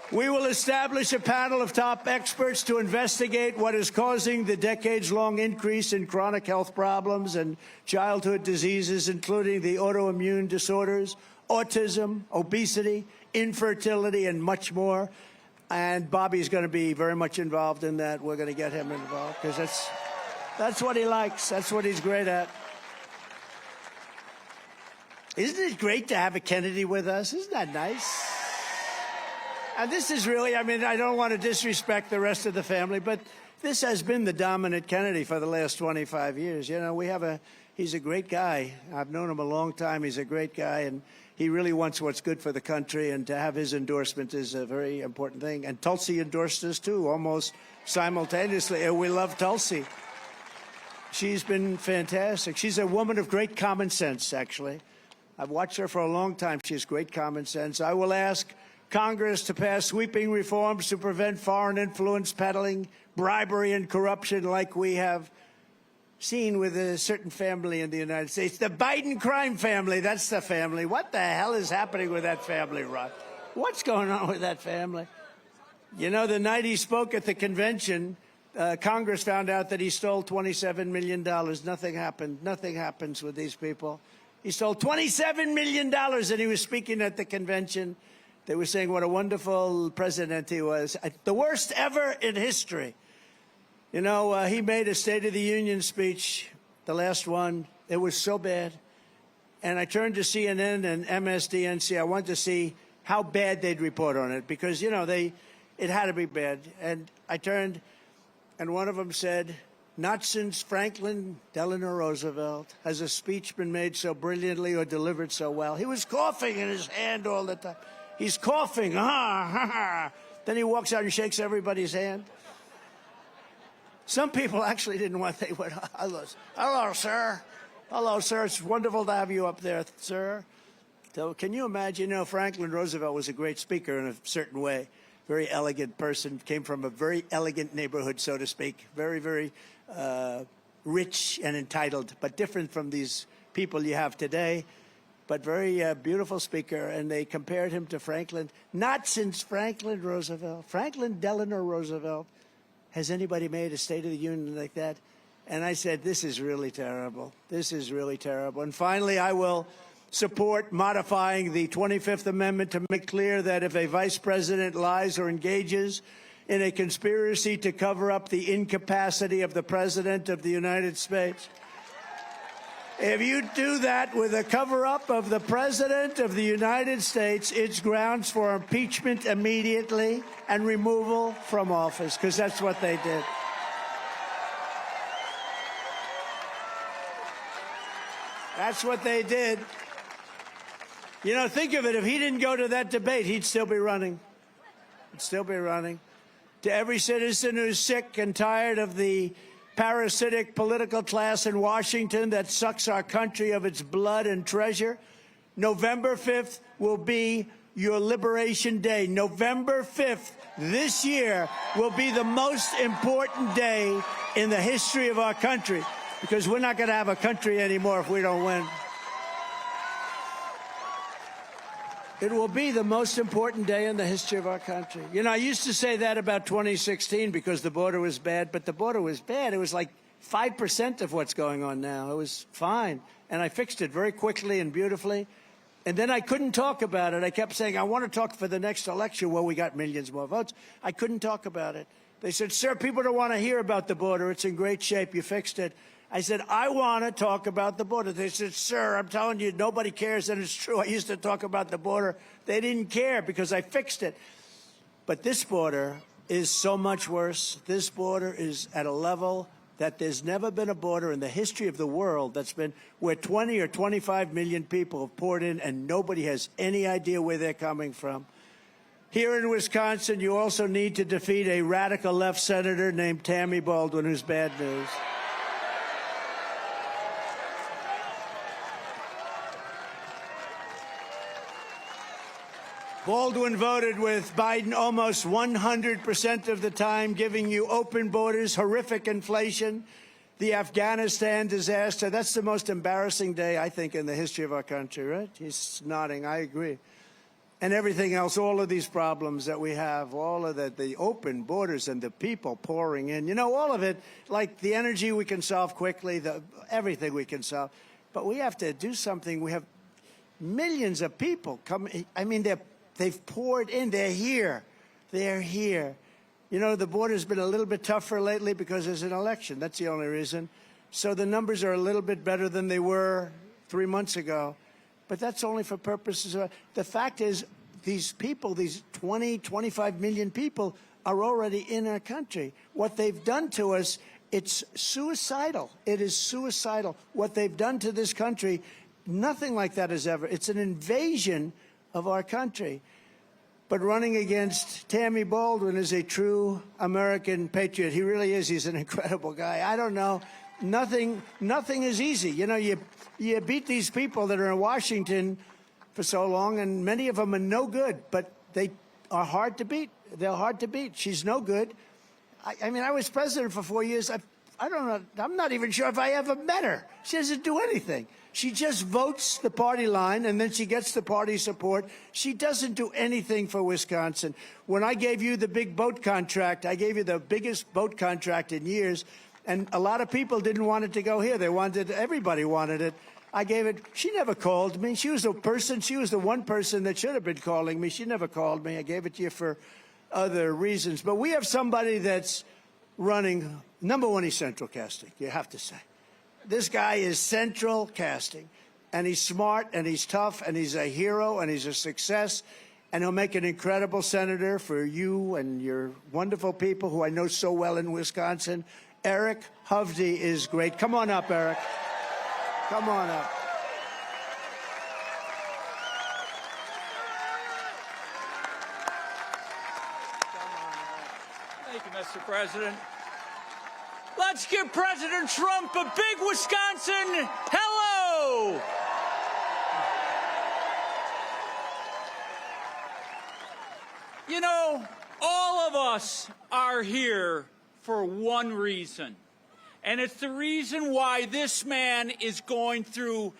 We will establish a panel of top experts to investigate what is causing the decades-long increase in chronic health problems and childhood diseases, including the autoimmune disorders, autism, obesity, infertility, and much more. And Bobby's going to be very much involved in that. We're going to get him involved because that's what he likes. That's what he's great at. Isn't it great to have a Kennedy with us? Isn't that nice? And this is really, I mean, I don't want to disrespect the rest of the family, but this has been the dominant Kennedy for the last 25 years. You know, he's a great guy. I've known him a long time. He's a great guy, and he really wants what's good for the country, and to have his endorsement is a very important thing. And Tulsi endorsed us, too, almost simultaneously. And we love Tulsi. She's been fantastic. She's a woman of great common sense, actually. I've watched her for a long time. She has great common sense. I will ask Congress to pass sweeping reforms to prevent foreign influence peddling, bribery, and corruption like we have seen with a certain family in the United States. The Biden crime family, that's the family. What the hell is happening with that family, Rod? What's going on with that family? You know, the night he spoke at the convention, Congress found out that he stole $27 million. Nothing happened. Nothing happens with these people. He stole $27 million, and he was speaking at the convention. They were saying what a wonderful president he was. The worst ever in history. You know, he made a State of the Union speech, the last one. It was so bad. And I turned to CNN and MSDNC. I wanted to see how bad they'd report on it because, you know, it had to be bad. And I turned, and one of them said, not since Franklin Delano Roosevelt has a speech been made so brilliantly or delivered so well. He was coughing in his hand all the time. He's coughing. Then he walks out and shakes everybody's hand. Some people actually didn't want, they went, hello, sir. Hello, sir. It's wonderful to have you up there, sir. So can you imagine, you know, Franklin Roosevelt was a great speaker in a certain way. Very elegant person, came from a very elegant neighborhood, so to speak. Very, very rich and entitled, but different from these people you have today. But very beautiful speaker, and they compared him to Franklin. Not since Franklin Roosevelt, Franklin Delano Roosevelt, has anybody made a State of the Union like that. And I said, this is really terrible. This is really terrible. And finally, I will support modifying the 25th Amendment to make clear that if a vice president lies or engages in a conspiracy to cover up the incapacity of the President of the United States, if you do that with a cover-up of the President of the United States, it's grounds for impeachment immediately and removal from office, because that's what they did. That's what they did. You know, think of it. If he didn't go to that debate, he'd still be running. He'd still be running. To every citizen who's sick and tired of the parasitic political class in Washington that sucks our country of its blood and treasure, November 5th will be your Liberation Day, November 5th, this year, will be the most important day in the history of our country, because we're not going to have a country anymore if we don't win. It will be the most important day in the history of our country. You know, I used to say that about 2016 because the border was bad, but the border was bad. It was like 5% of what's going on now. It was fine. And I fixed it very quickly and beautifully. And then I couldn't talk about it. I kept saying, I want to talk for the next election. Well, we got millions more votes. I couldn't talk about it. They said, sir, people don't want to hear about the border. It's in great shape. You fixed it. I said, I want to talk about the border. They said, sir, I'm telling you, nobody cares. And it's true. I used to talk about the border. They didn't care because I fixed it. But this border is so much worse. This border is at a level that there's never been a border in the history of the world that's been where 20 or 25 million people have poured in and nobody has any idea where they're coming from. Here in Wisconsin, you also need to defeat a radical left senator named Tammy Baldwin, who's bad news. Baldwin voted with Biden almost 100% of the time, giving you open borders, horrific inflation, the Afghanistan disaster. That's the most embarrassing day, I think, in the history of our country, right? He's nodding. I agree. And everything else, all of these problems that we have, all of that, the open borders and the people pouring in, you know, all of it, like the energy we can solve quickly, everything we can solve. But we have to do something. We have millions of people coming. I mean, they've poured in. They're here. They're here. You know, the border's been a little bit tougher lately because there's an election. That's the only reason. So the numbers are a little bit better than they were 3 months ago. But that's only for purposes of... The fact is, these people, these 20, 25 million people are already in our country. What they've done to us, it's suicidal. It is suicidal. What they've done to this country, nothing like that has ever... It's an invasion of our country. But running against Tammy Baldwin is a true American patriot. He really is. He's an incredible guy. I don't know. Nothing is easy. You know, you beat these people that are in Washington for so long, and many of them are no good, but they are hard to beat. They're hard to beat. She's no good. I mean, I was president for 4 years. I don't know. I'm not even sure if I ever met her. She doesn't do anything. She just votes the party line, and then she gets the party support. She doesn't do anything for Wisconsin. When I gave you the big boat contract, I gave you the biggest boat contract in years, and a lot of people didn't want it to go here. They wanted, everybody wanted it. I gave it. She never called me. She was the one person that should have been calling me. She never called me. I gave it to you for other reasons. But we have somebody that's running. Number one, he's central casting, you have to say. This guy is central casting, and he's smart, and he's tough, and he's a hero, and he's a success, and he'll make an incredible senator for you and your wonderful people who I know so well in Wisconsin. Eric Hovde is great. Come on up, Eric. Come on up. Thank you, Mr. President. Let's give President Trump a big Wisconsin hello. You know, all of us are here for one reason, and it's the reason why this man is going through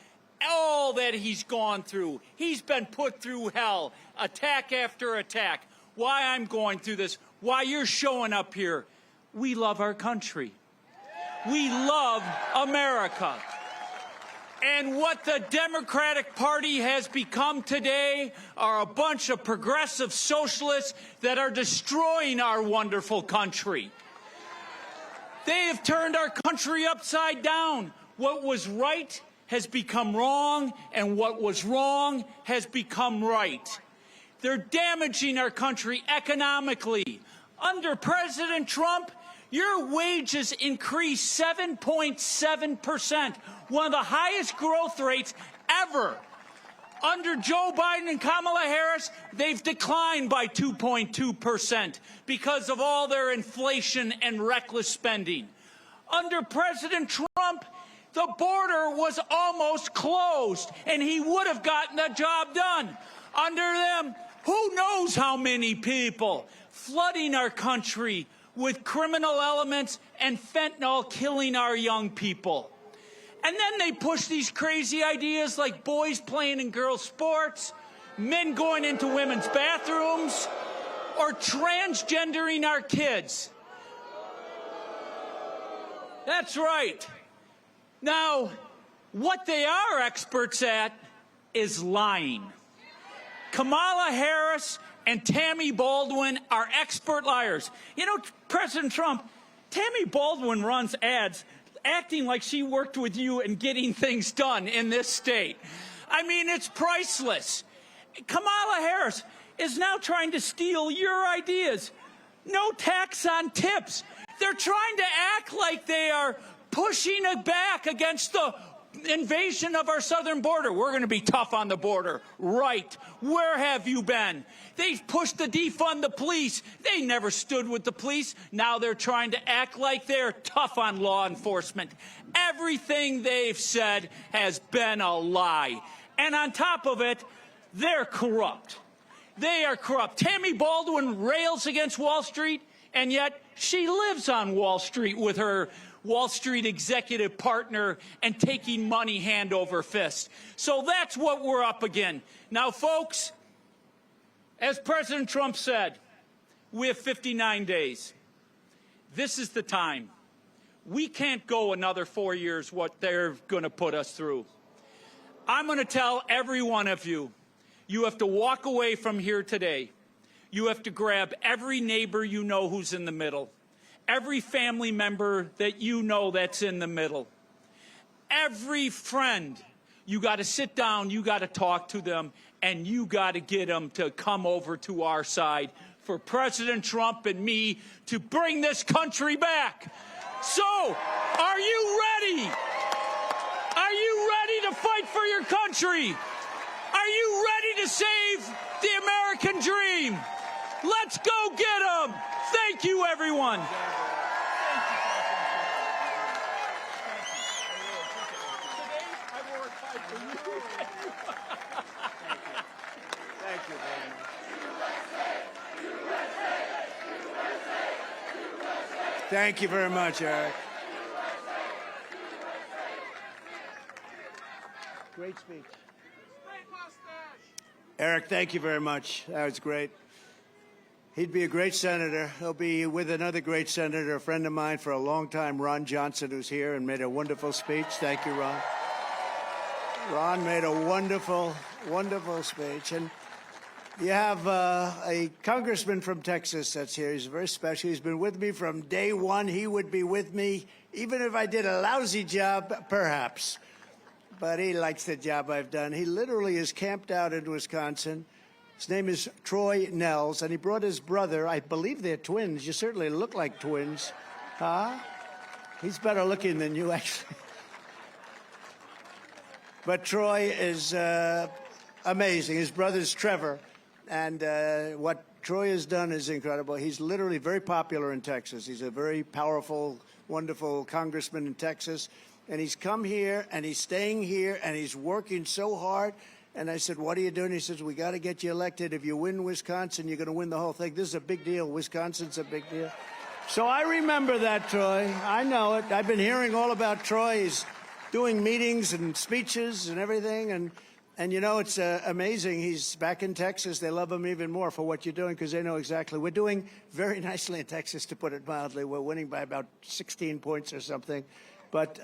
all that he's gone through. He's been put through hell, attack after attack. Why I'm going through this, why you're showing up here. We love our country. We love America. And what the Democratic Party has become today are a bunch of progressive socialists that are destroying our wonderful country. They have turned our country upside down. What was right has become wrong, and what was wrong has become right. They're damaging our country economically. Under President Trump, your wages increased 7.7%, one of the highest growth rates ever. Under Joe Biden and Kamala Harris, they've declined by 2.2% because of all their inflation and reckless spending. Under President Trump, the border was almost closed, and he would have gotten the job done. Under them, knows how many people, flooding our country with criminal elements and fentanyl killing our young people. And then they push these crazy ideas like boys playing in girls' sports, men going into women's bathrooms, or transgendering our kids. That's right. Now, what they are experts at is lying. Kamala Harris and Tammy Baldwin are expert liars. You know, President Trump, Tammy Baldwin runs ads acting like she worked with you and getting things done in this state. I mean, it's priceless. Kamala Harris is now trying to steal your ideas. No tax on tips. They're trying to act like they are pushing it back against the invasion of our southern border. We're going to be tough on the border. Right. Where have you been? They've pushed to defund the police. They never stood with the police. Now they're trying to act like they're tough on law enforcement. Everything they've said has been a lie. And on top of it, they're corrupt. They are corrupt. Tammy Baldwin rails against Wall Street, and yet she lives on Wall Street with her Wall Street executive partner and taking money hand over fist. So that's what we're up against. Now, folks, as President Trump said, we have 59 days. This is the time. We can't go another 4 years what they're going to put us through. I'm going to tell every one of you, you have to walk away from here today. You have to grab every neighbor you know who's in the middle. Every family member that you know that's in the middle. Every friend, you got to sit down, you got to talk to them, and you got to get them to come over to our side for President Trump and me to bring this country back. So, are you ready? Are you ready to fight for your country? Are you ready to save the American dream? Let's go get them. Thank you, everyone. Thank you very much, Eric. Great speech. Eric, thank you very much. That was great. He'd be a great senator. He'll be with another great senator, a friend of mine for a long time, Ron Johnson, who's here and made a wonderful speech. Thank you, Ron. Ron made a wonderful, wonderful speech. And you have a congressman from Texas that's here. He's very special. He's been with me from day one. He would be with me even if I did a lousy job, perhaps. But he likes the job I've done. He literally is camped out in Wisconsin. His name is Troy Nels, and he brought his brother. I believe they're twins. You certainly look like twins. Huh? He's better looking than you, actually. But Troy is amazing. His brother's Trevor. And what Troy has done is incredible. He's literally very popular in Texas. He's a very powerful, wonderful congressman in Texas. And he's come here, and he's staying here, and he's working so hard. And I said, what are you doing? He says, we got to get you elected. If you win Wisconsin, you're going to win the whole thing. This is a big deal. Wisconsin's a big deal. So I remember that, Troy. I know it. I've been hearing all about Troy. He's doing meetings and speeches and everything. And you know, it's amazing. He's back in Texas. They love him even more for what you're doing because they know exactly. We're doing very nicely in Texas, to put it mildly. We're winning by about 16 points or something. But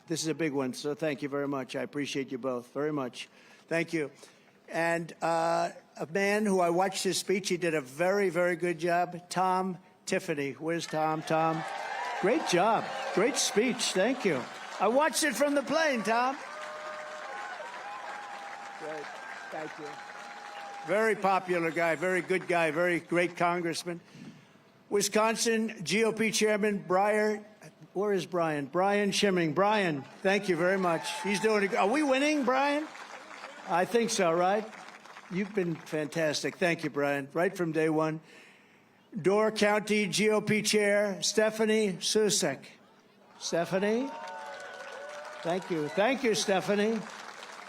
this is a big one, so thank you very much. I appreciate you both very much. Thank you. And a man who I watched his speech, he did a very, very good job, Tom Tiffany. Where's Tom? Tom, great job. Great speech. Thank you. I watched it from the plane, Tom. Great. Thank you. Very popular guy, very good guy, very great congressman. Wisconsin GOP Chairman Breyer. Where is Brian? Brian Schimming. Brian, thank you very much. He's doing it. Are we winning, Brian? I think so, right? You've been fantastic. Thank you, Brian. Right from day one. Door County GOP Chair Stephanie Susek. Stephanie? Thank you. Thank you, Stephanie.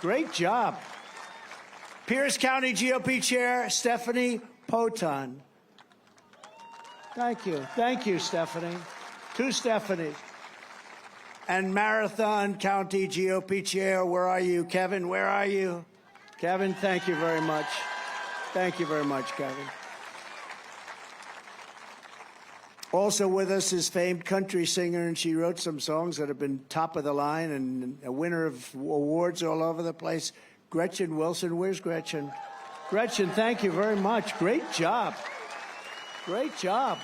Great job. Pierce County GOP Chair Stephanie Poton. Thank you. Thank you, Stephanie. Two Stephanies. And Marathon County GOP Chair, where are you? Kevin, where are you? Kevin, thank you very much. Thank you very much, Kevin. Also with us is famed country singer, and she wrote some songs that have been top of the line and a winner of awards all over the place. Gretchen Wilson. Where's Gretchen? Gretchen, thank you very much. Great job. Great job.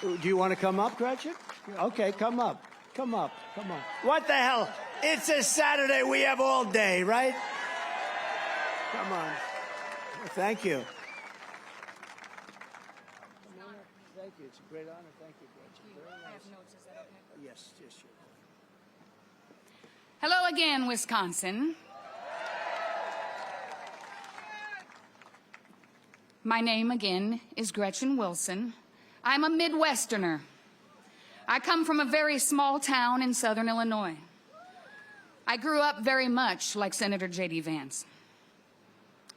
Do you want to come up, Gretchen? Okay, come up. Come up. Come on. What the hell? It's a Saturday. We have all day, right? Come on. Thank you. Thank you. It's a great honor. Thank you, Gretchen. Very nice. I have notes. Is that okay? Yes, yes, sure. Hello again, Wisconsin. My name again is Gretchen Wilson. I'm a Midwesterner. I come from a very small town in southern Illinois. I grew up very much like Senator J.D. Vance.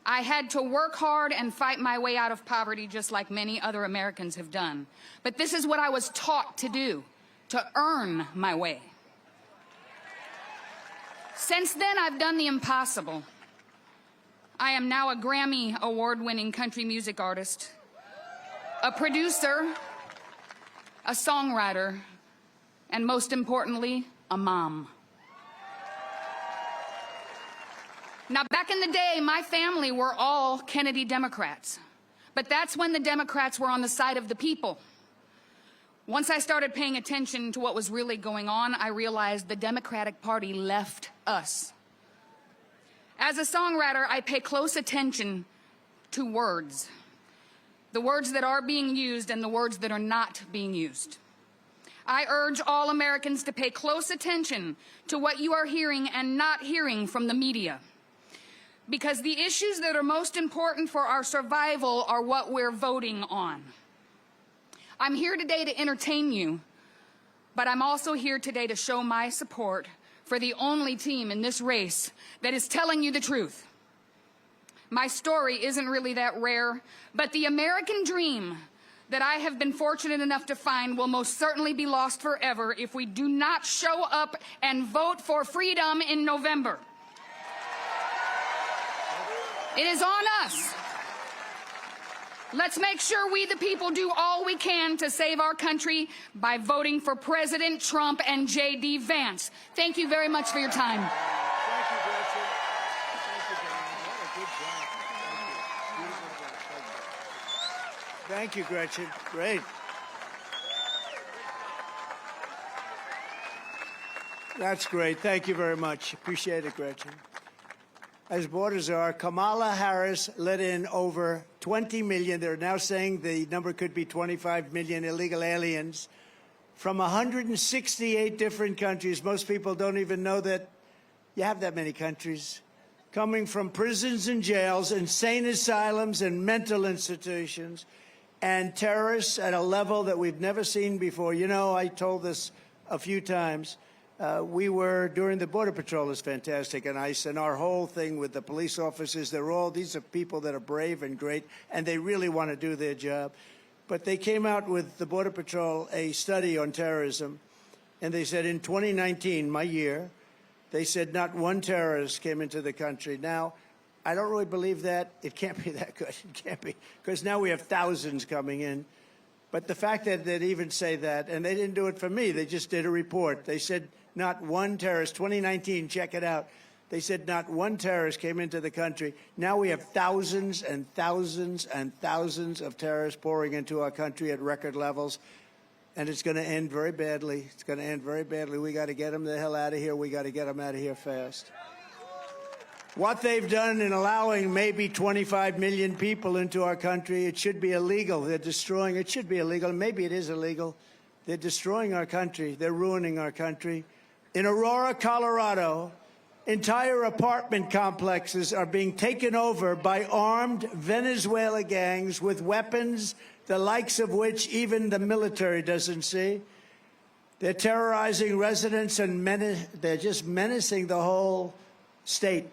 I had to work hard and fight my way out of poverty just like many other Americans have done. But this is what I was taught to do, to earn my way. Since then, I've done the impossible. I am now a Grammy award-winning country music artist, a producer, a songwriter, and most importantly, a mom. Now, back in the day, my family were all Kennedy Democrats, but that's when the Democrats were on the side of the people. Once I started paying attention to what was really going on, I realized the Democratic Party left us. As a songwriter, I pay close attention to words. The words that are being used and the words that are not being used. I urge all Americans to pay close attention to what you are hearing and not hearing from the media. Because the issues that are most important for our survival are what we're voting on. I'm here today to entertain you, but I'm also here today to show my support for the only team in this race that is telling you the truth. My story isn't really that rare, but the American dream that I have been fortunate enough to find will most certainly be lost forever if we do not show up and vote for freedom in November. It is on us. Let's make sure we, the people, do all we can to save our country by voting for President Trump and J.D. Vance. Thank you very much for your time. Thank you, Gretchen. Thank you, Gretchen. What a good job. Thank you, Gretchen. Great. That's great. Thank you very much. Appreciate it, Gretchen. As borders are, Kamala Harris let in over 20 million. They're now saying the number could be 25 million illegal aliens from 168 different countries. Most people don't even know that you have that many countries. Coming from prisons and jails, insane asylums and mental institutions, and terrorists at a level that we've never seen before. You know, I told this a few times. We were, during the Border Patrol is fantastic, and ICE, and our whole thing with the police officers, these are people that are brave and great, and they really want to do their job. But they came out with the Border Patrol a study on terrorism, and they said in 2019, my year, they said not one terrorist came into the country. Now, I don't really believe that. It can't be that good. It can't be, because now we have thousands coming in. But the fact that they'd even say that, and they didn't do it for me, they just did a report. They said not one terrorist, 2019, check it out. They said not one terrorist came into the country. Now we have thousands and thousands and thousands of terrorists pouring into our country at record levels. And it's going to end very badly. It's going to end very badly. We got to get them the hell out of here. We got to get them out of here fast. What they've done in allowing maybe 25 million people into our country, it should be illegal. They're destroying, it should be illegal. Maybe it is illegal. They're destroying our country. They're ruining our country. In Aurora, Colorado, entire apartment complexes are being taken over by armed Venezuela gangs with weapons, the likes of which even the military doesn't see. They're terrorizing residents and they're just menacing the whole state.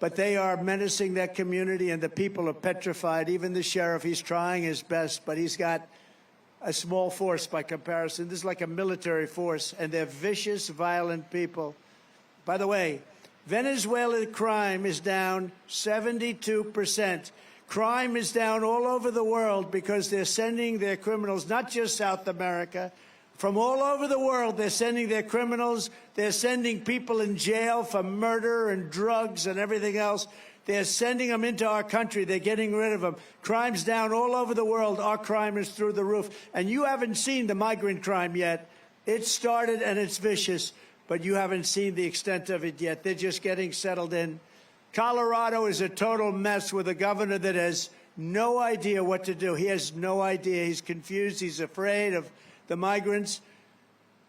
but they are menacing that community, and the people are petrified. Even the sheriff, he's trying his best, but he's got a small force by comparison. This is like a military force, and they're vicious, violent people. By the way, Venezuela crime is down 72%. Crime is down all over the world because they're sending their criminals, not just South America, from all over the world. They're sending their criminals. They're sending people in jail for murder and drugs and everything else. They're sending them into our country. They're getting rid of them. Crime's down all over the world. Our crime is through the roof. And you haven't seen the migrant crime yet. It started and it's vicious, but you haven't seen the extent of it yet. They're just getting settled in. Colorado is a total mess with a governor that has no idea what to do. He has no idea. He's confused. He's afraid of the migrants,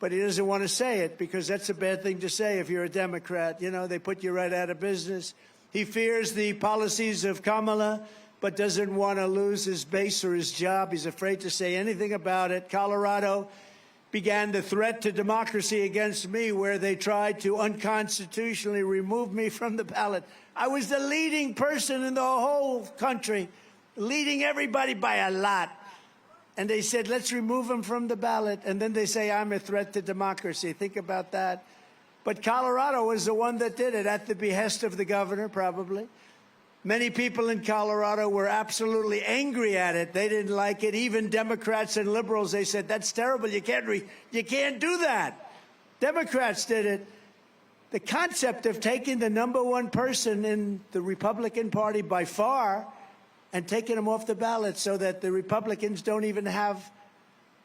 but he doesn't want to say it because that's a bad thing to say if you're a Democrat. You know, they put you right out of business. He fears the policies of Kamala, but doesn't want to lose his base or his job. He's afraid to say anything about it. Colorado began the threat to democracy against me, where they tried to unconstitutionally remove me from the ballot. I was the leading person in the whole country, leading everybody by a lot. And they said, let's remove him from the ballot. And then they say, I'm a threat to democracy. Think about that. But Colorado was the one that did it at the behest of the governor, probably. Many people in Colorado were absolutely angry at it. They didn't like it. Even Democrats and liberals, they said, that's terrible. You can't do that. Democrats did it. The concept of taking the #1 person in the Republican Party by far and taking him off the ballot so that the Republicans don't even have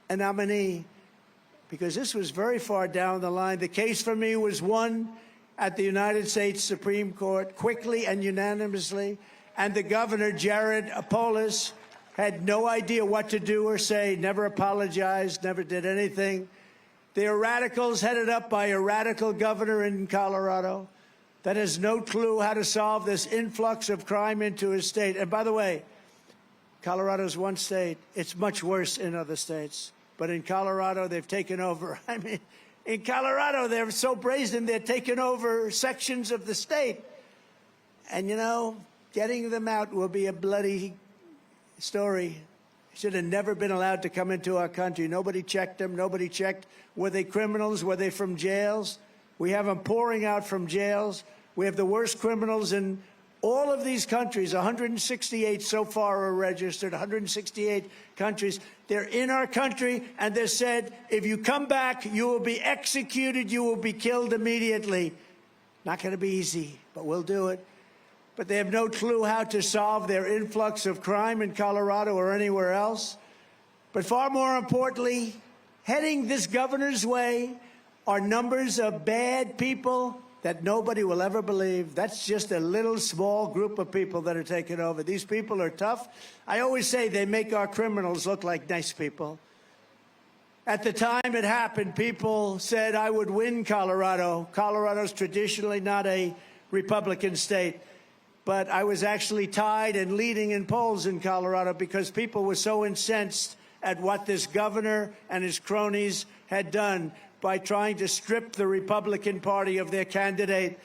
a nominee, because this was very far down the line. The case for me was won at the United States Supreme Court quickly and unanimously, and the governor, Jared Polis, had no idea what to do or say, never apologized, never did anything. They are radicals headed up by a radical governor in Colorado that has no clue how to solve this influx of crime into his state. And by the way, Colorado's one state. It's much worse in other states. But in Colorado, they've taken over. I mean, in Colorado, they're so brazen, they're taking over sections of the state. And, you know, getting them out will be a bloody story. Should have never been allowed to come into our country. Nobody checked them. Nobody checked, were they criminals? Were they from jails? We have them pouring out from jails. We have the worst criminals in all of these countries. 168 so far are registered, 168 countries. They're in our country, and they said, if you come back, you will be executed, you will be killed immediately. Not going to be easy, but we'll do it. But they have no clue how to solve their influx of crime in Colorado or anywhere else. But far more importantly, heading this governor's way are numbers of bad people that nobody will ever believe. That's just a little small group of people that are taking over. These people are tough. I always say they make our criminals look like nice people. At the time it happened, people said I would win Colorado. Colorado's traditionally not a Republican state. But I was actually tied and leading in polls in Colorado because people were so incensed at what this governor and his cronies had done by trying to strip the Republican Party of their candidate.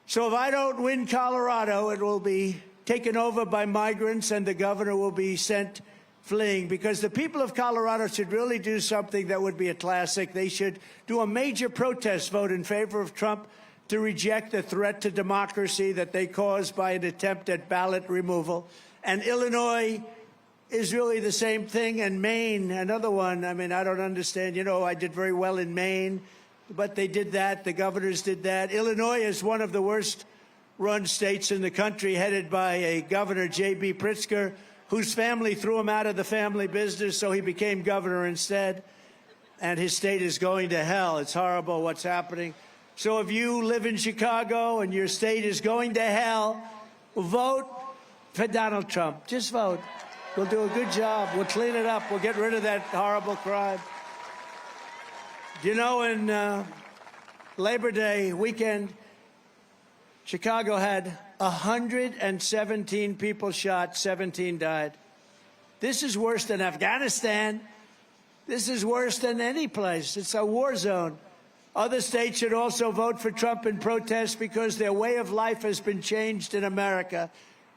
So if I don't win Colorado, it will be taken over by migrants and the governor will be sent fleeing, because the people of Colorado should really do something that would be a classic. They should do a major protest vote in favor of Trump to reject the threat to democracy that they caused by an attempt at ballot removal. And Illinois is really the same thing, and Maine, another one. I mean, I don't understand. You know, I did very well in Maine, but they did that. The governors did that. Illinois is one of the worst-run states in the country, headed by a governor, J.B. Pritzker, whose family threw him out of the family business, so he became governor instead. And his state is going to hell. It's horrible what's happening. So if you live in Chicago and your state is going to hell, vote for Donald Trump. Just vote. We'll do a good job. We'll clean it up. We'll get rid of that horrible crime. You know, in Labor Day weekend, Chicago had 117 people shot, 17 died. This is worse than Afghanistan. This is worse than any place. It's a war zone. Other states should also vote for Trump in protest because their way of life has been changed in America.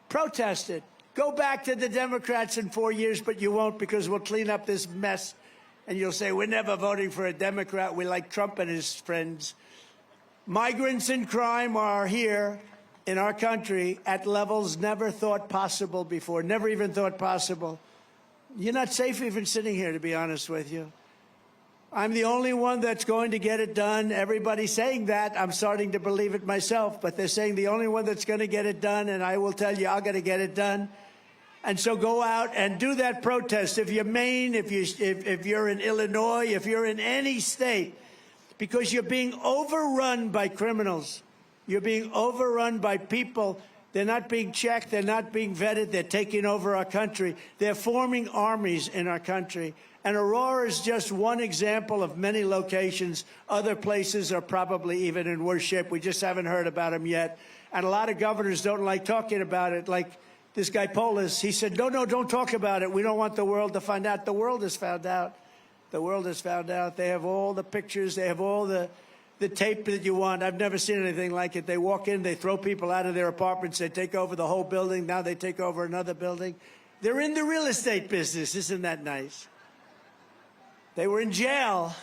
Protest it. Go back to the Democrats in 4 years, but you won't, because we'll clean up this mess. And you'll say, we're never voting for a Democrat. We like Trump and his friends. Migrants and crime are here in our country at levels never thought possible before, never even thought possible. You're not safe even sitting here, to be honest with you. I'm the only one that's going to get it done. Everybody's saying that. I'm starting to believe it myself, but they're saying the only one that's going to get it done, and I will tell you, I'm going to get it done. And so go out and do that protest. If you're Maine, if you're in Illinois, if you're in any state, because you're being overrun by criminals. You're being overrun by people. They're not being checked. They're not being vetted. They're taking over our country. They're forming armies in our country. And Aurora is just one example of many locations. Other places are probably even in worse shape. We just haven't heard about them yet. And a lot of governors don't like talking about it. Like this guy Polis, he said, no, don't talk about it. We don't want the world to find out. The world has found out. The world has found out. They have all the pictures. They have all the tape that you want. I've never seen anything like it. They walk in, they throw people out of their apartments, they take over the whole building. Now they take over another building. They're in the real estate business. Isn't that nice? They were in jail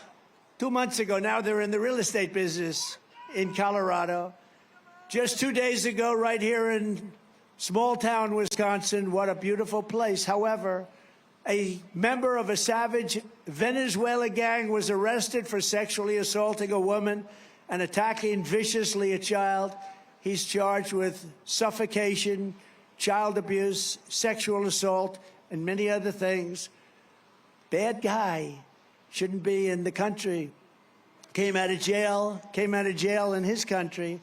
2 months ago. Now they're in the real estate business in Colorado. Just 2 days ago, right here in small town Wisconsin, what a beautiful place. However, a member of a savage Venezuela gang was arrested for sexually assaulting a woman and attacking viciously a child. He's charged with suffocation, child abuse, sexual assault, and many other things. Bad guy. Shouldn't be in the country. Came out of jail in his country.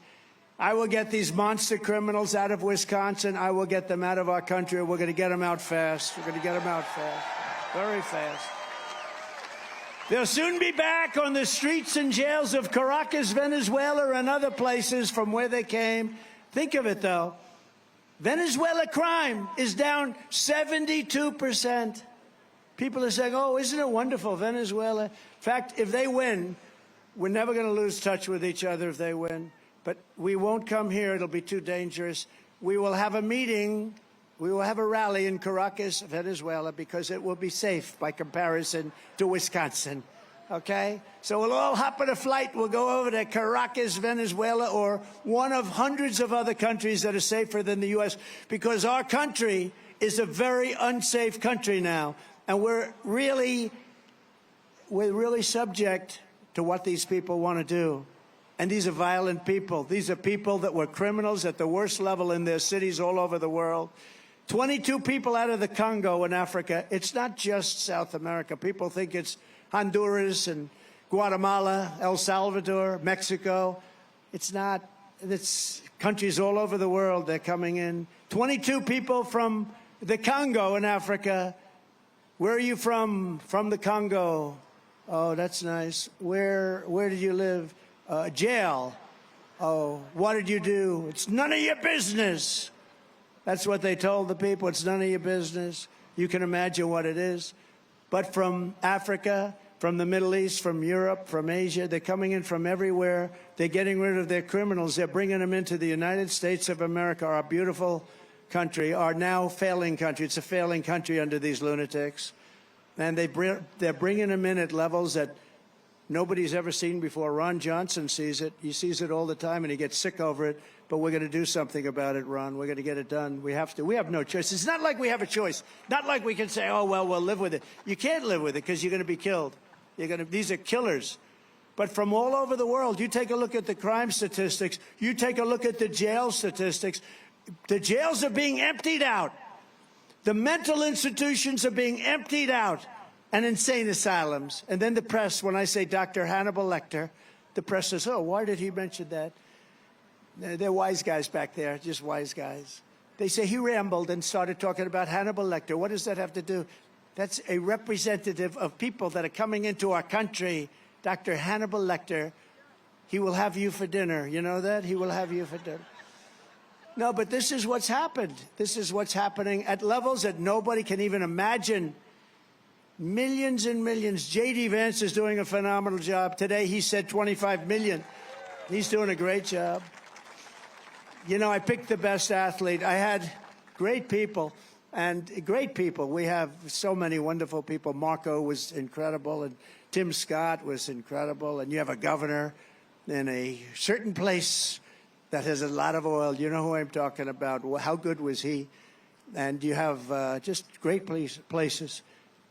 I will get these monster criminals out of Wisconsin. I will get them out of our country. We're going to get them out fast. We're going to get them out fast. Very fast. They'll soon be back on the streets and jails of Caracas, Venezuela, and other places from where they came. Think of it, though. Venezuela crime is down 72%. People are saying, oh, isn't it wonderful, Venezuela? In fact, if they win, we're never going to lose touch with each other if they win. But we won't come here. It'll be too dangerous. We will have a meeting. We will have a rally in Caracas, Venezuela, because it will be safe by comparison to Wisconsin. Okay? So we'll all hop on a flight. We'll go over to Caracas, Venezuela, or one of hundreds of other countries that are safer than the U.S., because our country is a very unsafe country now. And we're really subject to what these people want to do. And these are violent people. These are people that were criminals at the worst level in their cities all over the world. 22 people out of the Congo in Africa. It's not just South America. People think it's Honduras and Guatemala, El Salvador, Mexico. It's not. It's countries all over the world. They're coming in. 22 people from the Congo in Africa. Where are you from? From the Congo. Oh, that's nice. Where did you live? Jail. Oh, what did you do? It's none of your business. That's what they told the people. It's none of your business. You can imagine what it is. But from Africa, from the Middle East, from Europe, from Asia, they're coming in from everywhere. They're getting rid of their criminals. They're bringing them into the United States of America, our beautiful country, our now failing country. It's a failing country under these lunatics. And they're bringing them in at levels that nobody's ever seen before. Ron Johnson sees it. He sees it all the time, and he gets sick over it. But we're going to do something about it, Ron. We're going to get it done. We have to. We have no choice. It's not like we have a choice. Not like we can say, oh, well, we'll live with it. You can't live with it because you're going to be killed. These are killers. But from all over the world, you take a look at the crime statistics. You take a look at the jail statistics. The jails are being emptied out. The mental institutions are being emptied out, and insane asylums. And then the press, when I say Dr. Hannibal Lecter, the press says, oh, why did he mention that? They're wise guys back there, just wise guys. They say he rambled and started talking about Hannibal Lecter. What does that have to do? That's a representative of people that are coming into our country. Dr. Hannibal Lecter, he will have you for dinner. You know that? He will have you for dinner. No, but this is what's happened. This is what's happening at levels that nobody can even imagine. Millions and millions. J.D. Vance is doing a phenomenal job. Today he said 25 million. He's doing a great job. You know, I picked the best athlete. I had great people, and great people. We have so many wonderful people. Marco was incredible, and Tim Scott was incredible, and you have a governor in a certain place that has a lot of oil. You know who I'm talking about. How good was he? And you have just great places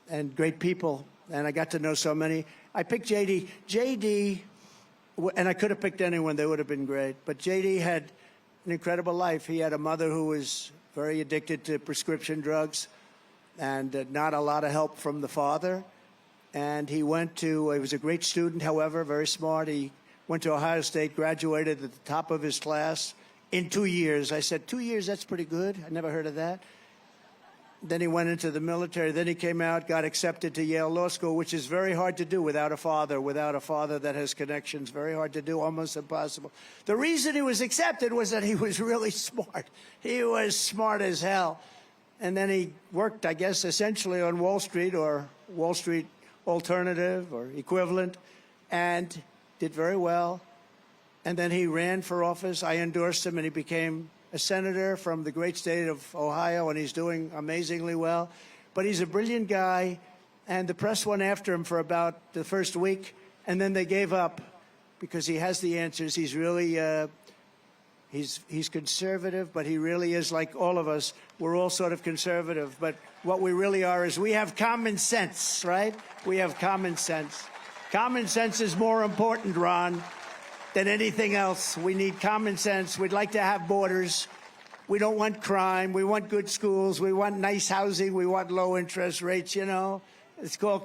and great people, and I got to know so many. I picked J.D. J.D., and I could have picked anyone. They would have been great. But J.D. had an incredible life. He had a mother who was very addicted to prescription drugs and not a lot of help from the father. And he was a great student, however, very smart. He went to Ohio State, graduated at the top of his class in 2 years. I said, 2 years, that's pretty good. I never heard of that. Then he went into the military. Then he came out, got accepted to Yale Law School, which is very hard to do without a father that has connections. Very hard to do, almost impossible. The reason he was accepted was that he was really smart. He was smart as hell. And then he worked, I guess, essentially on Wall Street or Wall Street alternative or equivalent, and did very well. And then he ran for office. I endorsed him, and he became a senator from the great state of Ohio, and he's doing amazingly well. But he's a brilliant guy, and the press went after him for about the first week, and then they gave up because he has the answers. He's really, he's conservative, but he really is like all of us. We're all sort of conservative, but what we really are is we have common sense, right? We have common sense. Common sense is more important, Ron, than anything else. We need common sense. We'd like to have borders. We don't want crime. We want good schools. We want nice housing. We want low interest rates, you know.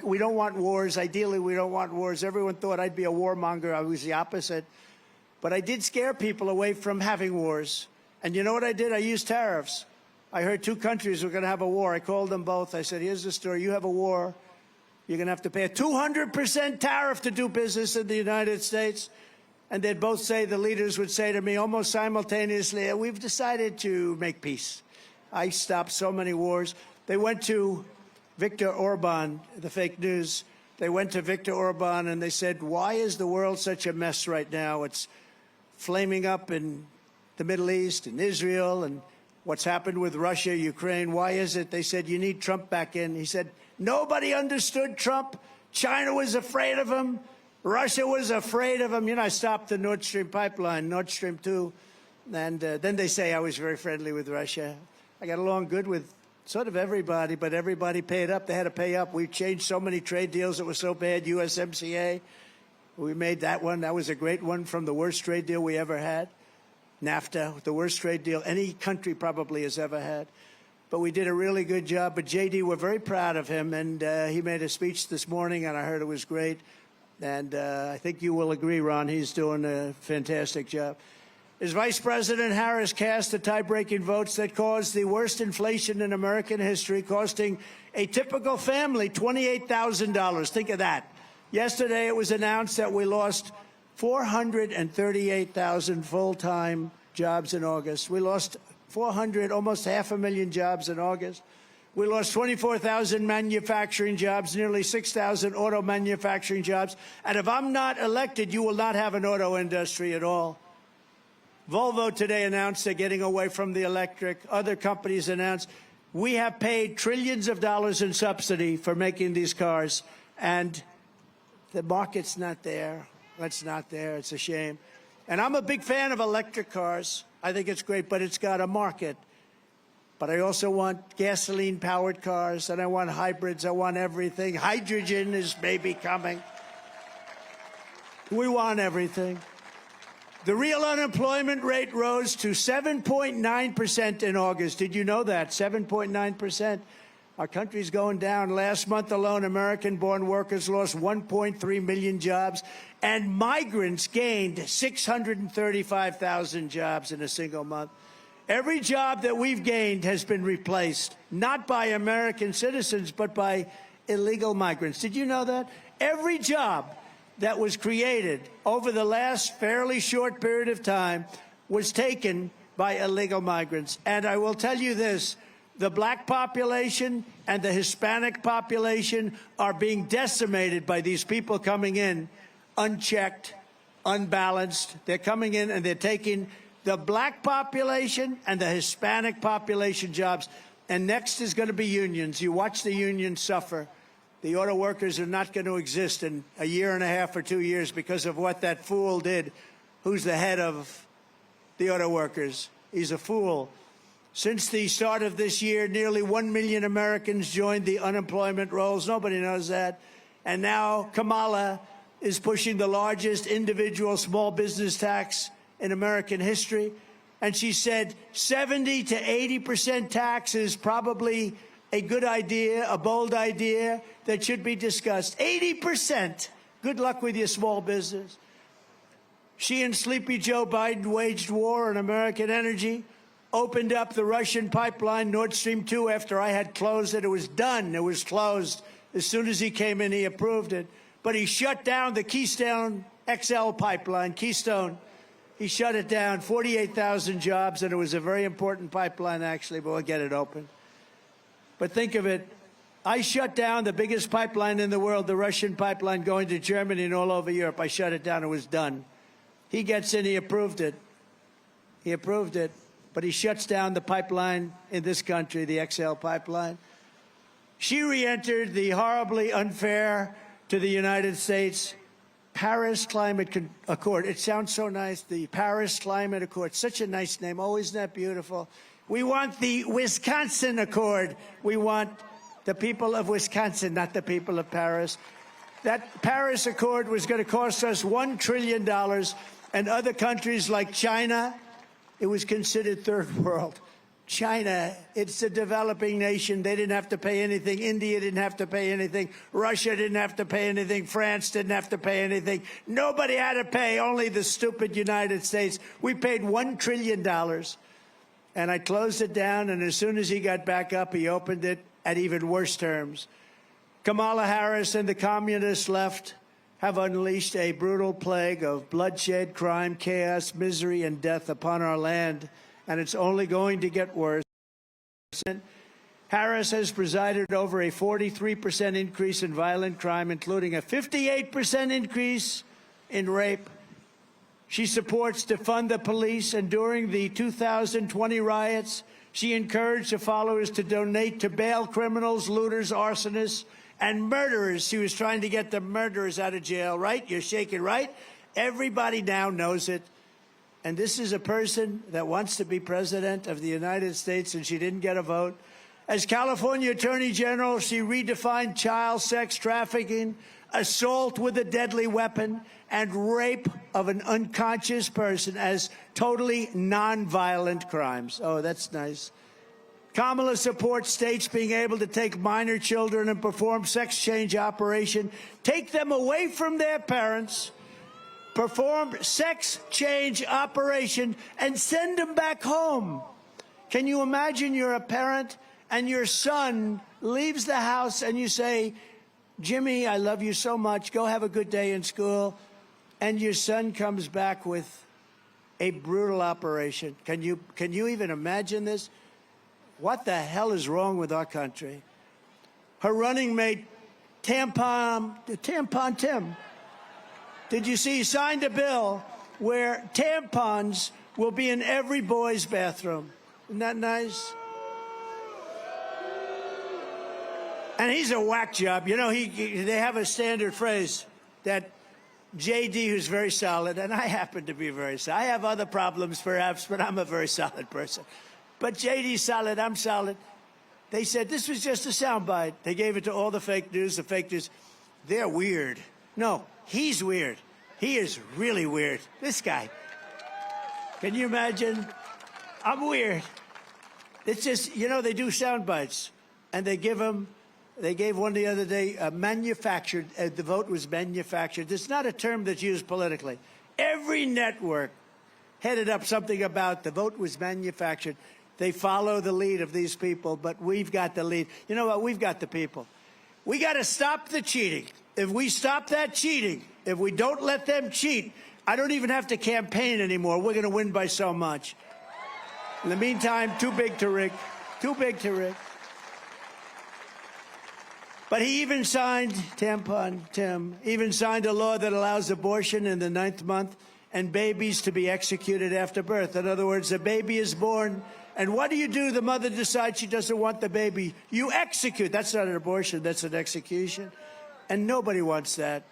We don't want wars. Ideally, we don't want wars. Everyone thought I'd be a warmonger. I was the opposite. But I did scare people away from having wars. And you know what I did? I used tariffs. I heard 2 countries were going to have a war. I called them both. I said, here's the story. You have a war. You're going to have to pay a 200% tariff to do business in the United States. And they'd both say, the leaders would say to me almost simultaneously, we've decided to make peace. I stopped so many wars. They went to Viktor Orban, the fake news. They went to Viktor Orban and they said, why is the world such a mess right now? It's flaming up in the Middle East and Israel and what's happened with Russia, Ukraine. Why is it? They said, you need Trump back in. He said, nobody understood Trump. China was afraid of him. Russia was afraid of him. You know, I stopped the Nord Stream pipeline, Nord Stream 2. And then they say I was very friendly with Russia. I got along good with sort of everybody, but everybody paid up. They had to pay up. We changed so many trade deals that were so bad. USMCA, we made that one. That was a great one from the worst trade deal we ever had. NAFTA, the worst trade deal any country probably has ever had. But we did a really good job. But J.D., we're very proud of him. And he made a speech this morning, and I heard it was great. And I think you will agree, Ron, he's doing a fantastic job. As Vice President Harris cast the tie-breaking votes that caused the worst inflation in American history, costing a typical family $28,000. Think of that. Yesterday, it was announced that we lost 438,000 full-time jobs in August. We lost almost 500,000 jobs in August. We lost 24,000 manufacturing jobs, nearly 6,000 auto manufacturing jobs. And if I'm not elected, you will not have an auto industry at all. Volvo today announced they're getting away from the electric. Other companies announced. We have paid trillions of dollars in subsidy for making these cars, and the market's not there. It's not there. It's a shame. And I'm a big fan of electric cars. I think it's great, but it's got a market. But I also want gasoline-powered cars, and I want hybrids. I want everything. Hydrogen is maybe coming. We want everything. The real unemployment rate rose to 7.9% in August. Did you know that? 7.9%. Our country's going down. Last month alone, American-born workers lost 1.3 million jobs, and migrants gained 635,000 jobs in a single month. Every job that we've gained has been replaced, not by American citizens, but by illegal migrants. Did you know that? Every job that was created over the last fairly short period of time was taken by illegal migrants. And I will tell you this, The black population and the Hispanic population are being decimated by these people coming in unchecked, unbalanced. They're coming in and they're taking the black population and the Hispanic population jobs. And next is going to be unions. You watch the unions suffer. The auto workers are not going to exist in a year and a half or 2 years because of what that fool did. Who's the head of the auto workers? He's a fool. Since the start of this year, nearly 1 million Americans joined the unemployment rolls. Nobody knows that. And now Kamala is pushing the largest individual small business tax in American history. And she said 70 to 80% tax is probably a good idea, a bold idea that should be discussed. 80%. Good luck with your small business. She and Sleepy Joe Biden waged war on American energy, opened up the Russian pipeline, Nord Stream 2, after I had closed it. It was done. It was closed. As soon as he came in, he approved it. But he shut down the Keystone XL pipeline, Keystone. He shut it down, 48,000 jobs, and it was a very important pipeline, actually, but we'll get it open. But think of it. I shut down the biggest pipeline in the world, the Russian pipeline going to Germany and all over Europe. I shut it down. It was done. He gets in. He approved it. He approved it. But he shuts down the pipeline in this country, the XL pipeline. She re-entered the horribly unfair to the United States Paris Climate Accord. It sounds so nice, the Paris Climate Accord. Such a nice name. Oh, isn't that beautiful? We want the Wisconsin Accord. We want the people of Wisconsin, not the people of Paris. That Paris Accord was going to cost us $1 trillion, and other countries like China, it was considered third world. China, it's a developing nation. They didn't have to pay anything. India didn't have to pay anything. Russia didn't have to pay anything. France didn't have to pay anything. Nobody had to pay, only the stupid United States. We paid $1 trillion. And I closed it down, and as soon as he got back up, he opened it at even worse terms. Kamala Harris and the communist left have unleashed a brutal plague of bloodshed, crime, chaos, misery, and death upon our land. And it's only going to get worse. Harris has presided over a 43% increase in violent crime, including a 58% increase in rape. She supports defund the police, and during the 2020 riots, she encouraged her followers to donate to bail criminals, looters, arsonists, and murderers. She was trying to get the murderers out of jail, right? You're shaking, right? Everybody now knows it. And this is a person that wants to be president of the United States, and she didn't get a vote. As California Attorney General, she redefined child sex trafficking, assault with a deadly weapon, and rape of an unconscious person as totally nonviolent crimes. Oh, that's nice. Kamala supports states being able to take minor children and perform sex change operation, take them away from their parents, perform sex change operation, and send them back home. Can you imagine you're a parent and your son leaves the house and you say, Jimmy, I love you so much. Go have a good day in school. And your son comes back with a brutal operation. Can you even imagine this? What the hell is wrong with our country? Her running mate, Tampon Tim, did you see he signed a bill where tampons will be in every boy's bathroom? Isn't that nice? And he's a whack job. You know, they have a standard phrase that JD, who's very solid, and I happen to be very solid. I have other problems, perhaps, but I'm a very solid person. But JD's solid, I'm solid. They said this was just a soundbite. They gave it to all the fake news. The fake news, they're weird. No, he's weird. He is really weird. This guy. Can you imagine? I'm weird. It's just, you know, they do sound bites, and they give them, they gave one the other day, manufactured, the vote was manufactured. It's not a term that's used politically. Every network headed up something about the vote was manufactured. They follow the lead of these people, but we've got the lead. You know what? We've got the people. We got to stop the cheating. If we stop that cheating, if we don't let them cheat, I don't even have to campaign anymore. We're going to win by so much. In the meantime, too big to rig. Too big to risk. But he even signed, Tim, even signed a law that allows abortion in the 9th month and babies to be executed after birth. In other words, a baby is born, and what do? The mother decides she doesn't want the baby. You execute. That's not an abortion, that's an execution. And nobody wants that.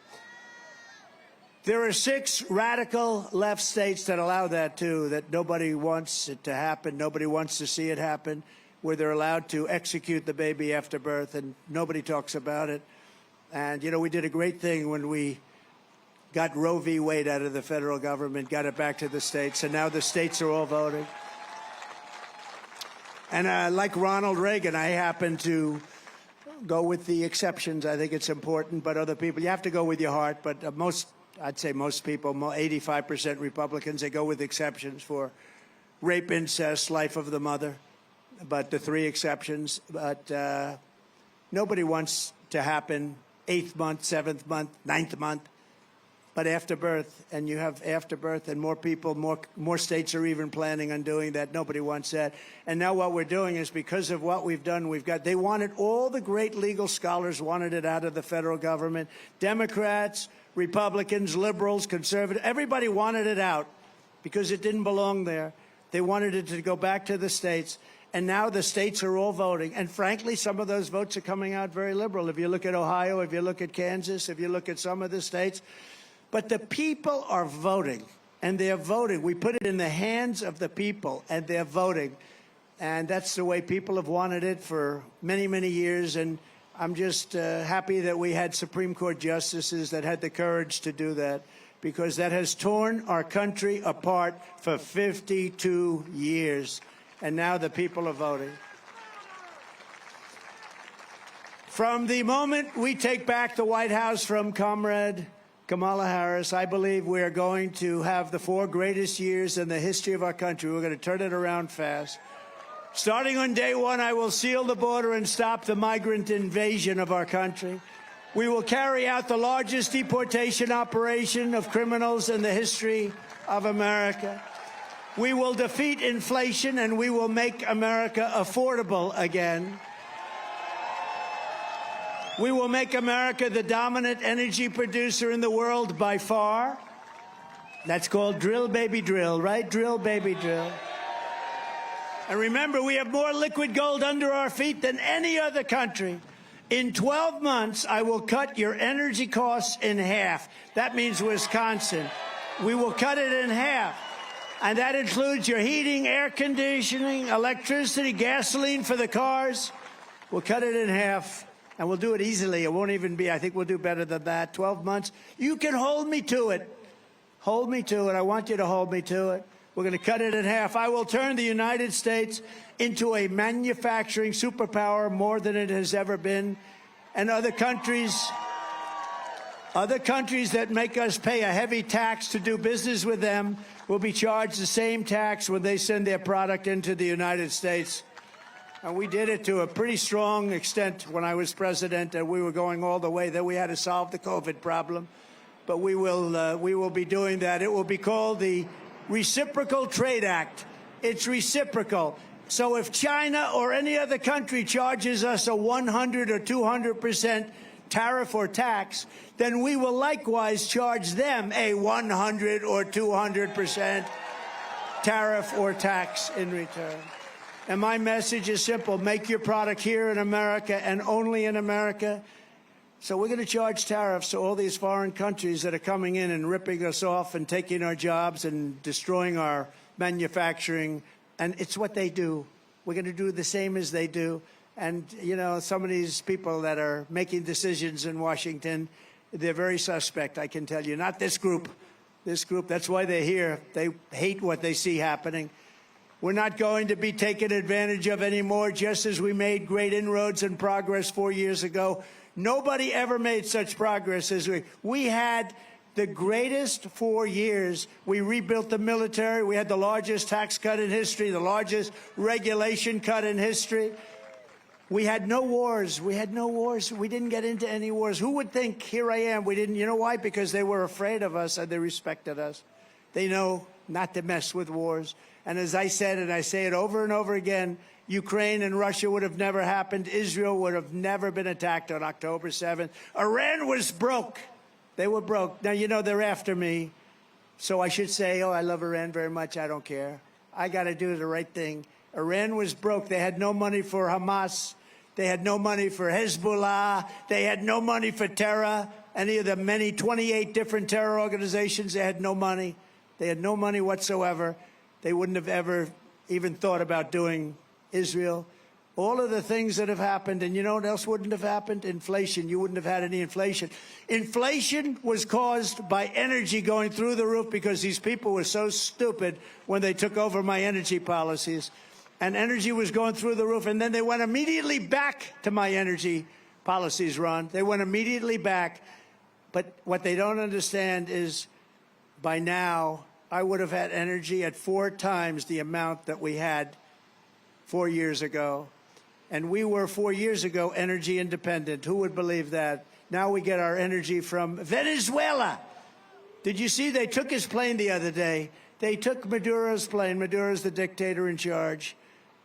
There are 6 radical left states that allow that, too, that nobody wants it to happen. Nobody wants to see it happen, where they're allowed to execute the baby after birth, and nobody talks about it. And, you know, we did a great thing when we got Roe v. Wade out of the federal government, got it back to the states, and now the states are all voting. And like Ronald Reagan, I happen to go with the exceptions. I think it's important, but other people, you have to go with your heart. But I'd say most people, 85% Republicans, they go with exceptions for rape, incest, life of the mother. But the 3 exceptions. But nobody wants to happen 8th month, 7th month, 9th month. But after birth, and you have after birth, and more people, more states are even planning on doing that. Nobody wants that. And now what we're doing is, because of what we've done, they wanted, all the great legal scholars wanted it out of the federal government. Democrats, Republicans, liberals, conservatives, everybody wanted it out because it didn't belong there. They wanted it to go back to the states. And now the states are all voting. And frankly, some of those votes are coming out very liberal. If you look at Ohio, if you look at Kansas, if you look at some of the states. But the people are voting, and they're voting. We put it in the hands of the people, and they're voting. And that's the way people have wanted it for many, many years. And I'm just happy that we had Supreme Court justices that had the courage to do that, because that has torn our country apart for 52 years. And now the people are voting. From the moment we take back the White House from Comrade Kamala Harris, I believe we are going to have the 4 greatest years in the history of our country. We're going to turn it around fast. Starting on day 1, I will seal the border and stop the migrant invasion of our country. We will carry out the largest deportation operation of criminals in the history of America. We will defeat inflation, and we will make America affordable again. We will make America the dominant energy producer in the world by far. That's called drill, baby, drill, right? Drill, baby, drill. And remember, we have more liquid gold under our feet than any other country. In 12 months, I will cut your energy costs in half. That means Wisconsin. We will cut it in half. And that includes your heating, air conditioning, electricity, gasoline for the cars. We'll cut it in half. And we'll do it easily. It won't even be, I think we'll do better than that. 12 months. You can hold me to it. Hold me to it. I want you to hold me to it. We're going to cut it in half. I will turn the United States into a manufacturing superpower, more than it has ever been. And other countries that make us pay a heavy tax to do business with them will be charged the same tax when they send their product into the United States. And we did it to a pretty strong extent when I was president, and we were going all the way. Then we had to solve the COVID problem. But we will be doing that. It will be called the Reciprocal Trade Act. It's reciprocal. So if China or any other country charges us a 100 or 200% tariff or tax, then we will likewise charge them a 100 or 200% tariff or tax in return. And my message is simple. Make your product here in America and only in America. So we're going to charge tariffs to all these foreign countries that are coming in and ripping us off and taking our jobs and destroying our manufacturing. And it's what they do. We're going to do the same as they do. And, you know, some of these people that are making decisions in Washington, they're very suspect, I can tell you. Not this group. This group, that's why they're here. They hate what they see happening. We're not going to be taken advantage of anymore, just as we made great inroads and progress 4 years ago. Nobody ever made such progress as we had. The greatest 4 years. We rebuilt the military. We had the largest tax cut in history, the largest regulation cut in history. We had no wars. We had no wars. We didn't get into any wars. Who would think, here I am, we didn't, you know why? Because they were afraid of us and they respected us. They know not to mess with wars. And as I said, and I say it over and over again, Ukraine and Russia would have never happened. Israel would have never been attacked on October 7th. Iran was broke. They were broke. Now, you know, they're after me. So I should say, oh, I love Iran very much. I don't care. I got to do the right thing. Iran was broke. They had no money for Hamas. They had no money for Hezbollah. They had no money for terror. Any of the many 28 different terror organizations, they had no money. They had no money whatsoever. They wouldn't have ever even thought about doing Israel. All of the things that have happened, and you know what else wouldn't have happened? Inflation. You wouldn't have had any inflation. Inflation was caused by energy going through the roof because these people were so stupid when they took over my energy policies. And energy was going through the roof. And then they went immediately back to my energy policies, Ron. They went immediately back. But what they don't understand is by now, I would have had energy at 4 times the amount that we had 4 years ago. And we were 4 years ago energy independent. Who would believe that? Now we get our energy from Venezuela. Did you see they took his plane the other day? They took Maduro's plane. Maduro's the dictator in charge.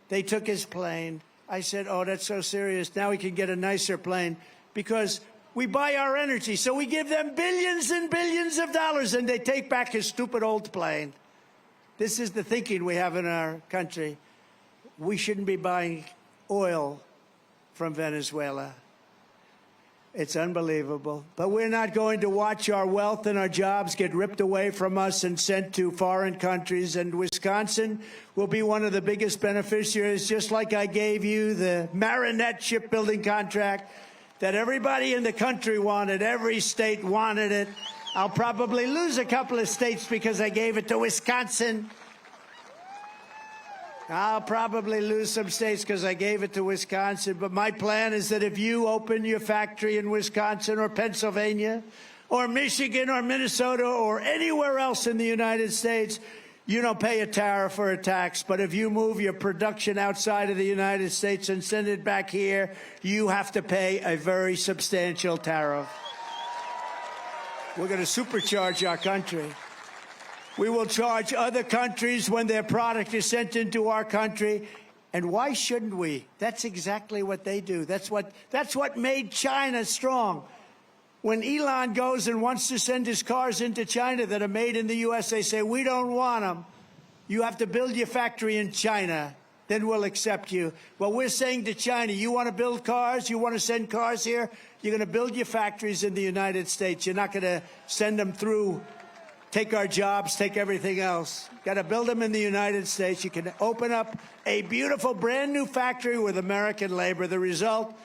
They took his plane. I said, oh, that's so serious. Now we can get a nicer plane because we buy our energy. So we give them billions and billions of dollars, and they take back his stupid old plane. This is the thinking we have in our country. We shouldn't be buying oil from Venezuela. It's unbelievable. But we're not going to watch our wealth and our jobs get ripped away from us and sent to foreign countries. And Wisconsin will be one of the biggest beneficiaries, just like I gave you the Marinette shipbuilding contract that everybody in the country wanted. Every state wanted it. I'll probably lose a couple of states because I gave it to Wisconsin. I'll probably lose some states because I gave it to Wisconsin. But my plan is that if you open your factory in Wisconsin or Pennsylvania or Michigan or Minnesota or anywhere else in the United States, you don't pay a tariff or a tax. But if you move your production outside of the United States and send it back here, you have to pay a very substantial tariff. We're going to supercharge our country. We will charge other countries when their product is sent into our country. And why shouldn't we? That's exactly what they do. That's what made China strong. When Elon goes and wants to send his cars into China that are made in the U.S., they say, we don't want them. You have to build your factory in China. Then we'll accept you. Well, we're saying to China, you want to build cars? You want to send cars here? You're going to build your factories in the United States. You're not going to send them through, take our jobs, take everything else. Got to build them in the United States. You can open up a beautiful brand new factory with American labor. The result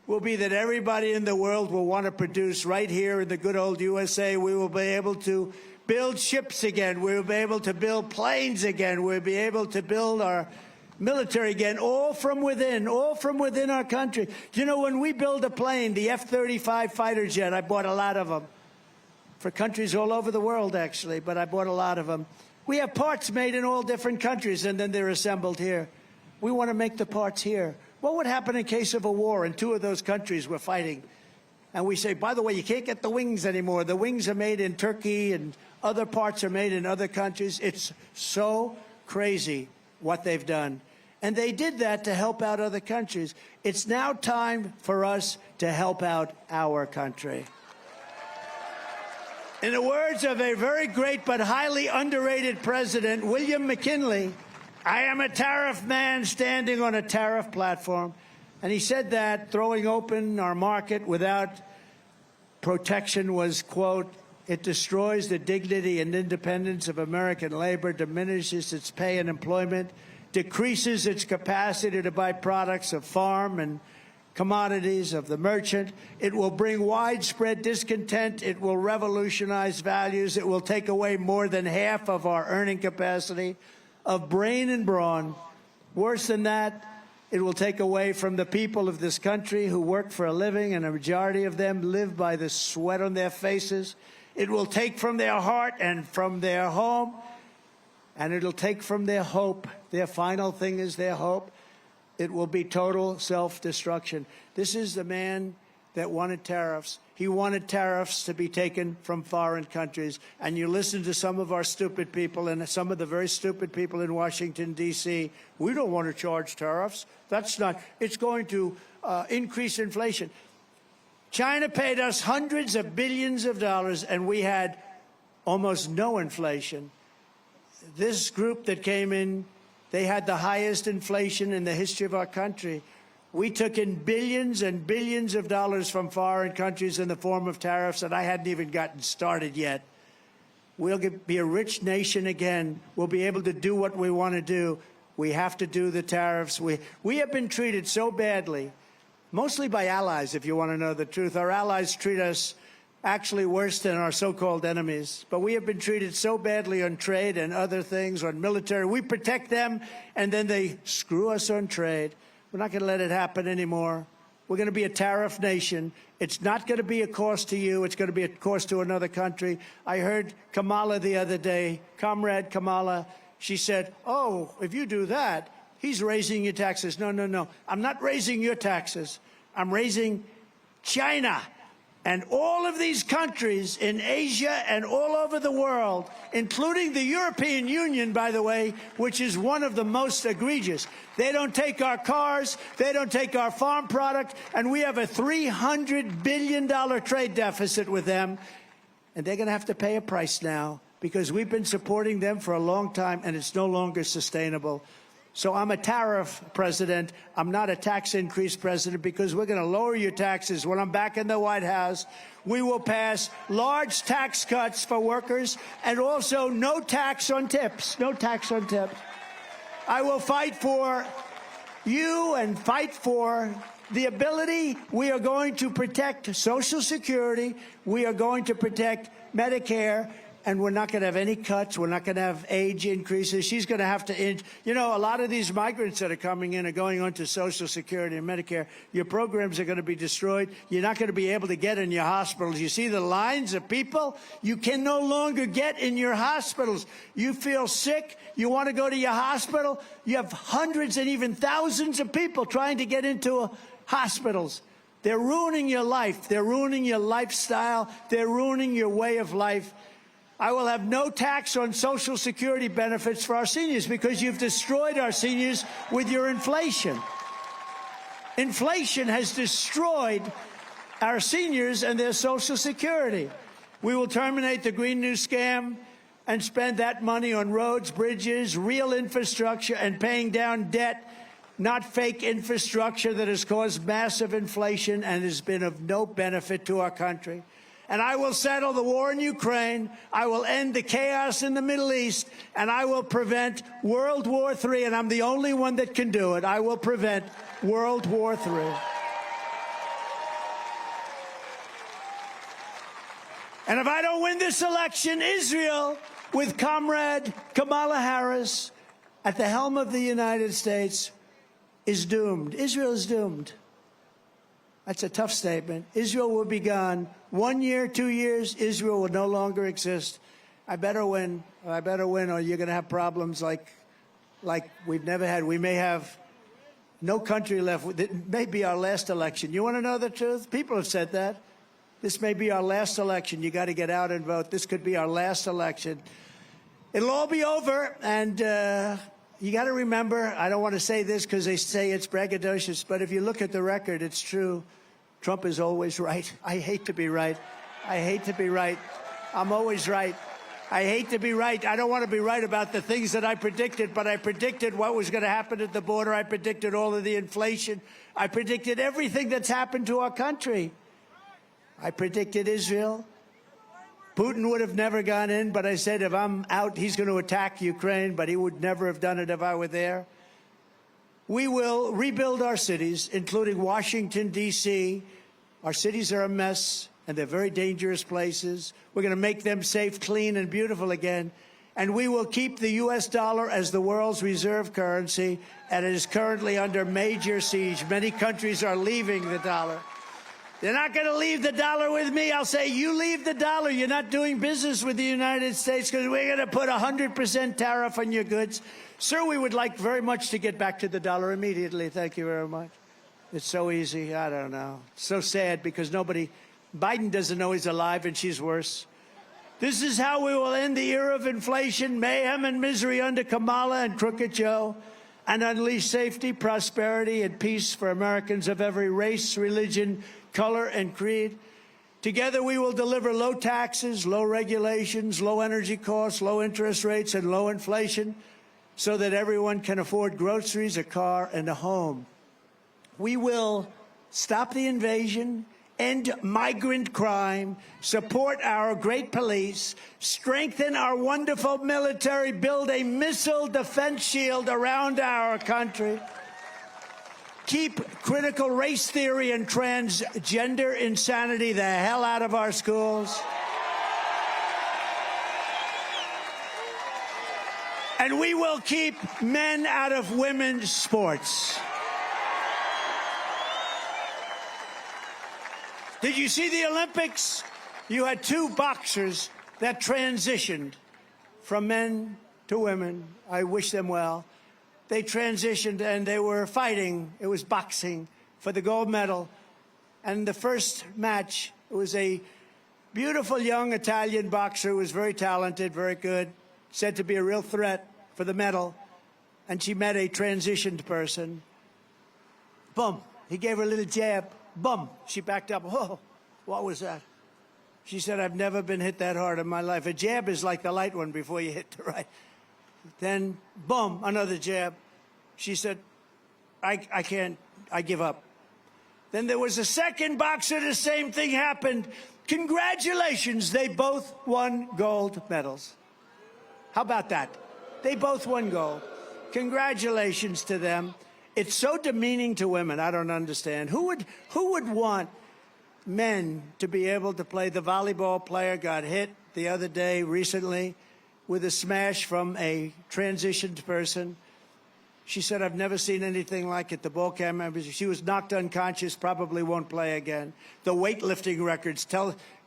will be that everybody in the world will want to produce right here in the good old USA. We will be able to build ships again. We will be able to build planes again. We'll be able to build our military again, all from within our country. You know, when we build a plane, the F-35 fighter jet, I bought a lot of them for countries all over the world, actually, but I bought a lot of them. We have parts made in all different countries, and then they're assembled here. We want to make the parts here. What would happen in case of a war and 2 of those countries were fighting? And we say, by the way, you can't get the wings anymore. The wings are made in Turkey and other parts are made in other countries. It's so crazy what they've done. And they did that to help out other countries. It's now time for us to help out our country. In the words of a very great but highly underrated president, William McKinley, I am a tariff man standing on a tariff platform. And he said that throwing open our market without protection was, quote, it destroys the dignity and independence of American labor, diminishes its pay and employment, decreases its capacity to buy products of farm and commodities of the merchant. It will bring widespread discontent. It will revolutionize values. It will take away more than half of our earning capacity of brain and brawn. Worse than that, it will take away from the people of this country who work for a living, and a majority of them live by the sweat on their faces. It will take from their heart and from their home, and it'll take from their hope. Their final thing is their hope. It will be total self-destruction. This is the man that wanted tariffs. He wanted tariffs to be taken from foreign countries. And you listen to some of our stupid people and some of the very stupid people in Washington, D.C. We don't want to charge tariffs. That's not, it's going to increase inflation. China paid us hundreds of billions of dollars, and we had almost no inflation. This group that came in, they had the highest inflation in the history of our country. We took in billions and billions of dollars from foreign countries in the form of tariffs, and I hadn't even gotten started yet. We'll be a rich nation again. We'll be able to do what we want to do. We have to do the tariffs. We have been treated so badly, mostly by allies, if you want to know the truth. Our allies treat us actually worse than our so-called enemies. But we have been treated so badly on trade and other things, on military. We protect them, and then they screw us on trade. We're not going to let it happen anymore. We're going to be a tariff nation. It's not going to be a cost to you. It's going to be a cost to another country. I heard Kamala the other day, Comrade Kamala, she said, oh, if you do that, he's raising your taxes. No, no, no. I'm not raising your taxes. I'm raising China. And all of these countries in Asia and all over the world, including the European Union, by the way, which is one of the most egregious. They don't take our cars, they don't take our farm product, and we have a $300 billion trade deficit with them. And they're going to have to pay a price now because we've been supporting them for a long time, and it's no longer sustainable. So I'm a tariff president. I'm not a tax increase president because we're going to lower your taxes. When I'm back in the White House, we will pass large tax cuts for workers and also no tax on tips. No tax on tips. I will fight for you and fight for the ability. We are going to protect Social Security. We are going to protect Medicare. And we're not going to have any cuts. We're not going to have age increases. She's going to have to, you know, a lot of these migrants that are coming in are going on to Social Security and Medicare. Your programs are going to be destroyed. You're not going to be able to get in your hospitals. You see the lines of people? You can no longer get in your hospitals. You feel sick. You want to go to your hospital. You have hundreds and even thousands of people trying to get into hospitals. They're ruining your life. They're ruining your lifestyle. They're ruining your way of life. I will have no tax on Social Security benefits for our seniors because you've destroyed our seniors with your inflation. Inflation has destroyed our seniors and their Social Security. We will terminate the Green New Scam and spend that money on roads, bridges, real infrastructure, and paying down debt, not fake infrastructure that has caused massive inflation and has been of no benefit to our country. And I will settle the war in Ukraine, I will end the chaos in the Middle East, and I will prevent World War III, and I'm the only one that can do it. I will prevent World War III. And if I don't win this election, Israel, with Comrade Kamala Harris at the helm of the United States, is doomed. Israel is doomed. That's a tough statement. Israel will be gone. 1 year, 2 years, Israel will no longer exist. I better win. I better win, or you're going to have problems like we've never had. We may have no country left. It may be our last election. You want to know the truth? People have said that. This may be our last election. You got to get out and vote. This could be our last election. It'll all be over, and you got to remember, I don't want to say this because they say it's braggadocious, but if you look at the record, it's true. Trump is always right. I hate to be right. I hate to be right. I'm always right. I hate to be right. I don't want to be right about the things that I predicted, but I predicted what was going to happen at the border. I predicted all of the inflation. I predicted everything that's happened to our country. I predicted Israel. Putin would have never gone in, but I said if I'm out, he's going to attack Ukraine, but he would never have done it if I were there. We will rebuild our cities, including Washington, D.C. Our cities are a mess, and they're very dangerous places. We're going to make them safe, clean, and beautiful again. And we will keep the U.S. dollar as the world's reserve currency, and it is currently under major siege. Many countries are leaving the dollar. They're not going to leave the dollar with me. I'll say, you leave the dollar. You're not doing business with the United States because we're going to put 100% tariff on your goods. Sir, we would like very much to get back to the dollar immediately. Thank you very much. It's so easy. I don't know. So sad because Biden doesn't know he's alive and she's worse. This is how we will end the era of inflation, mayhem, and misery under Kamala and Crooked Joe, and unleash safety, prosperity, and peace for Americans of every race, religion, color, and creed. Together, we will deliver low taxes, low regulations, low energy costs, low interest rates, and low inflation so that everyone can afford groceries, a car, and a home. We will stop the invasion, end migrant crime, support our great police, strengthen our wonderful military, build a missile defense shield around our country, keep critical race theory and transgender insanity the hell out of our schools, and we will keep men out of women's sports. Did you see the Olympics? You had two boxers that transitioned from men to women. I wish them well. They transitioned and they were fighting. It was boxing for the gold medal. And the first match, it was a beautiful young Italian boxer who was very talented, very good, said to be a real threat for the medal. And she met a transitioned person. Boom. He gave her a little jab. Boom. She backed up. Whoa, what was that? She said, I've never been hit that hard in my life. A jab is like the light one before you hit the right. Then, boom, another jab. She said, I can't, I give up. Then there was a second boxer, the same thing happened. Congratulations, they both won gold medals. How about that? They both won gold. Congratulations to them. It's so demeaning to women. I don't understand. Who would want men to be able to play? The volleyball player got hit the other day recently with a smash from a transitioned person. She said, I've never seen anything like it. The ball cam member, she was knocked unconscious, probably won't play again. The weightlifting records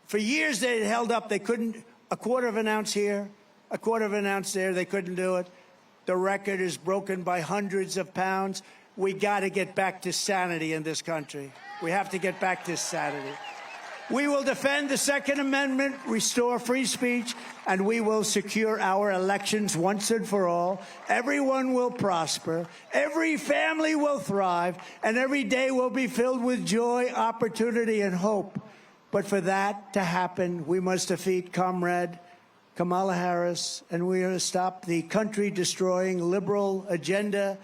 for years they held up. They couldn't, a quarter of an ounce here, a quarter of an ounce there. They couldn't do it. The record is broken by hundreds of pounds. We got to get back to sanity in this country. We have to get back to sanity. We will defend the Second Amendment, restore free speech, and we will secure our elections once and for all. Everyone will prosper, every family will thrive, and every day will be filled with joy, opportunity, and hope. But for that to happen, we must defeat Comrade Kamala Harris, and we're going to stop the country-destroying liberal agenda.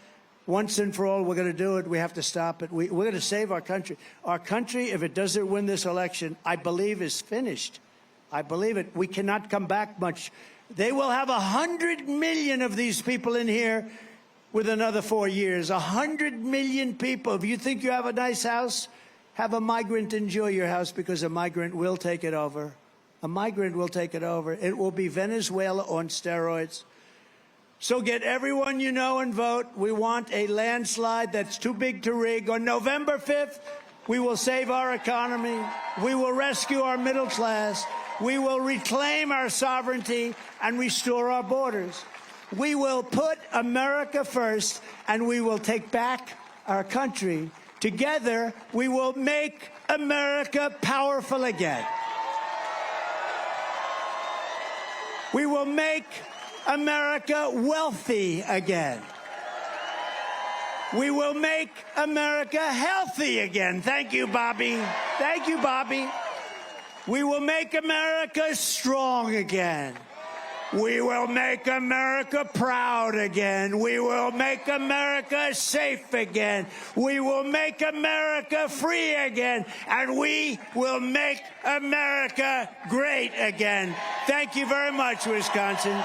Once and for all, we're going to do it. We have to stop it. We're going to save our country. Our country, if it doesn't win this election, I believe is finished. I believe it. We cannot come back much. They will have 100 million of these people in here with another 4 years. 100 million people. If you think you have a nice house, have a migrant enjoy your house, because a migrant will take it over. A migrant will take it over. It will be Venezuela on steroids. So get everyone you know and vote. We want a landslide that's too big to rig. On November 5th, we will save our economy. We will rescue our middle class. We will reclaim our sovereignty and restore our borders. We will put America first, and we will take back our country. Together, we will make America powerful again. We will make America wealthy again. We will make America healthy again. Thank you, Bobby. Thank you, Bobby. We will make America strong again. We will make America proud again. We will make America safe again. We will make America free again. And we will make America great again. Thank you very much, Wisconsin.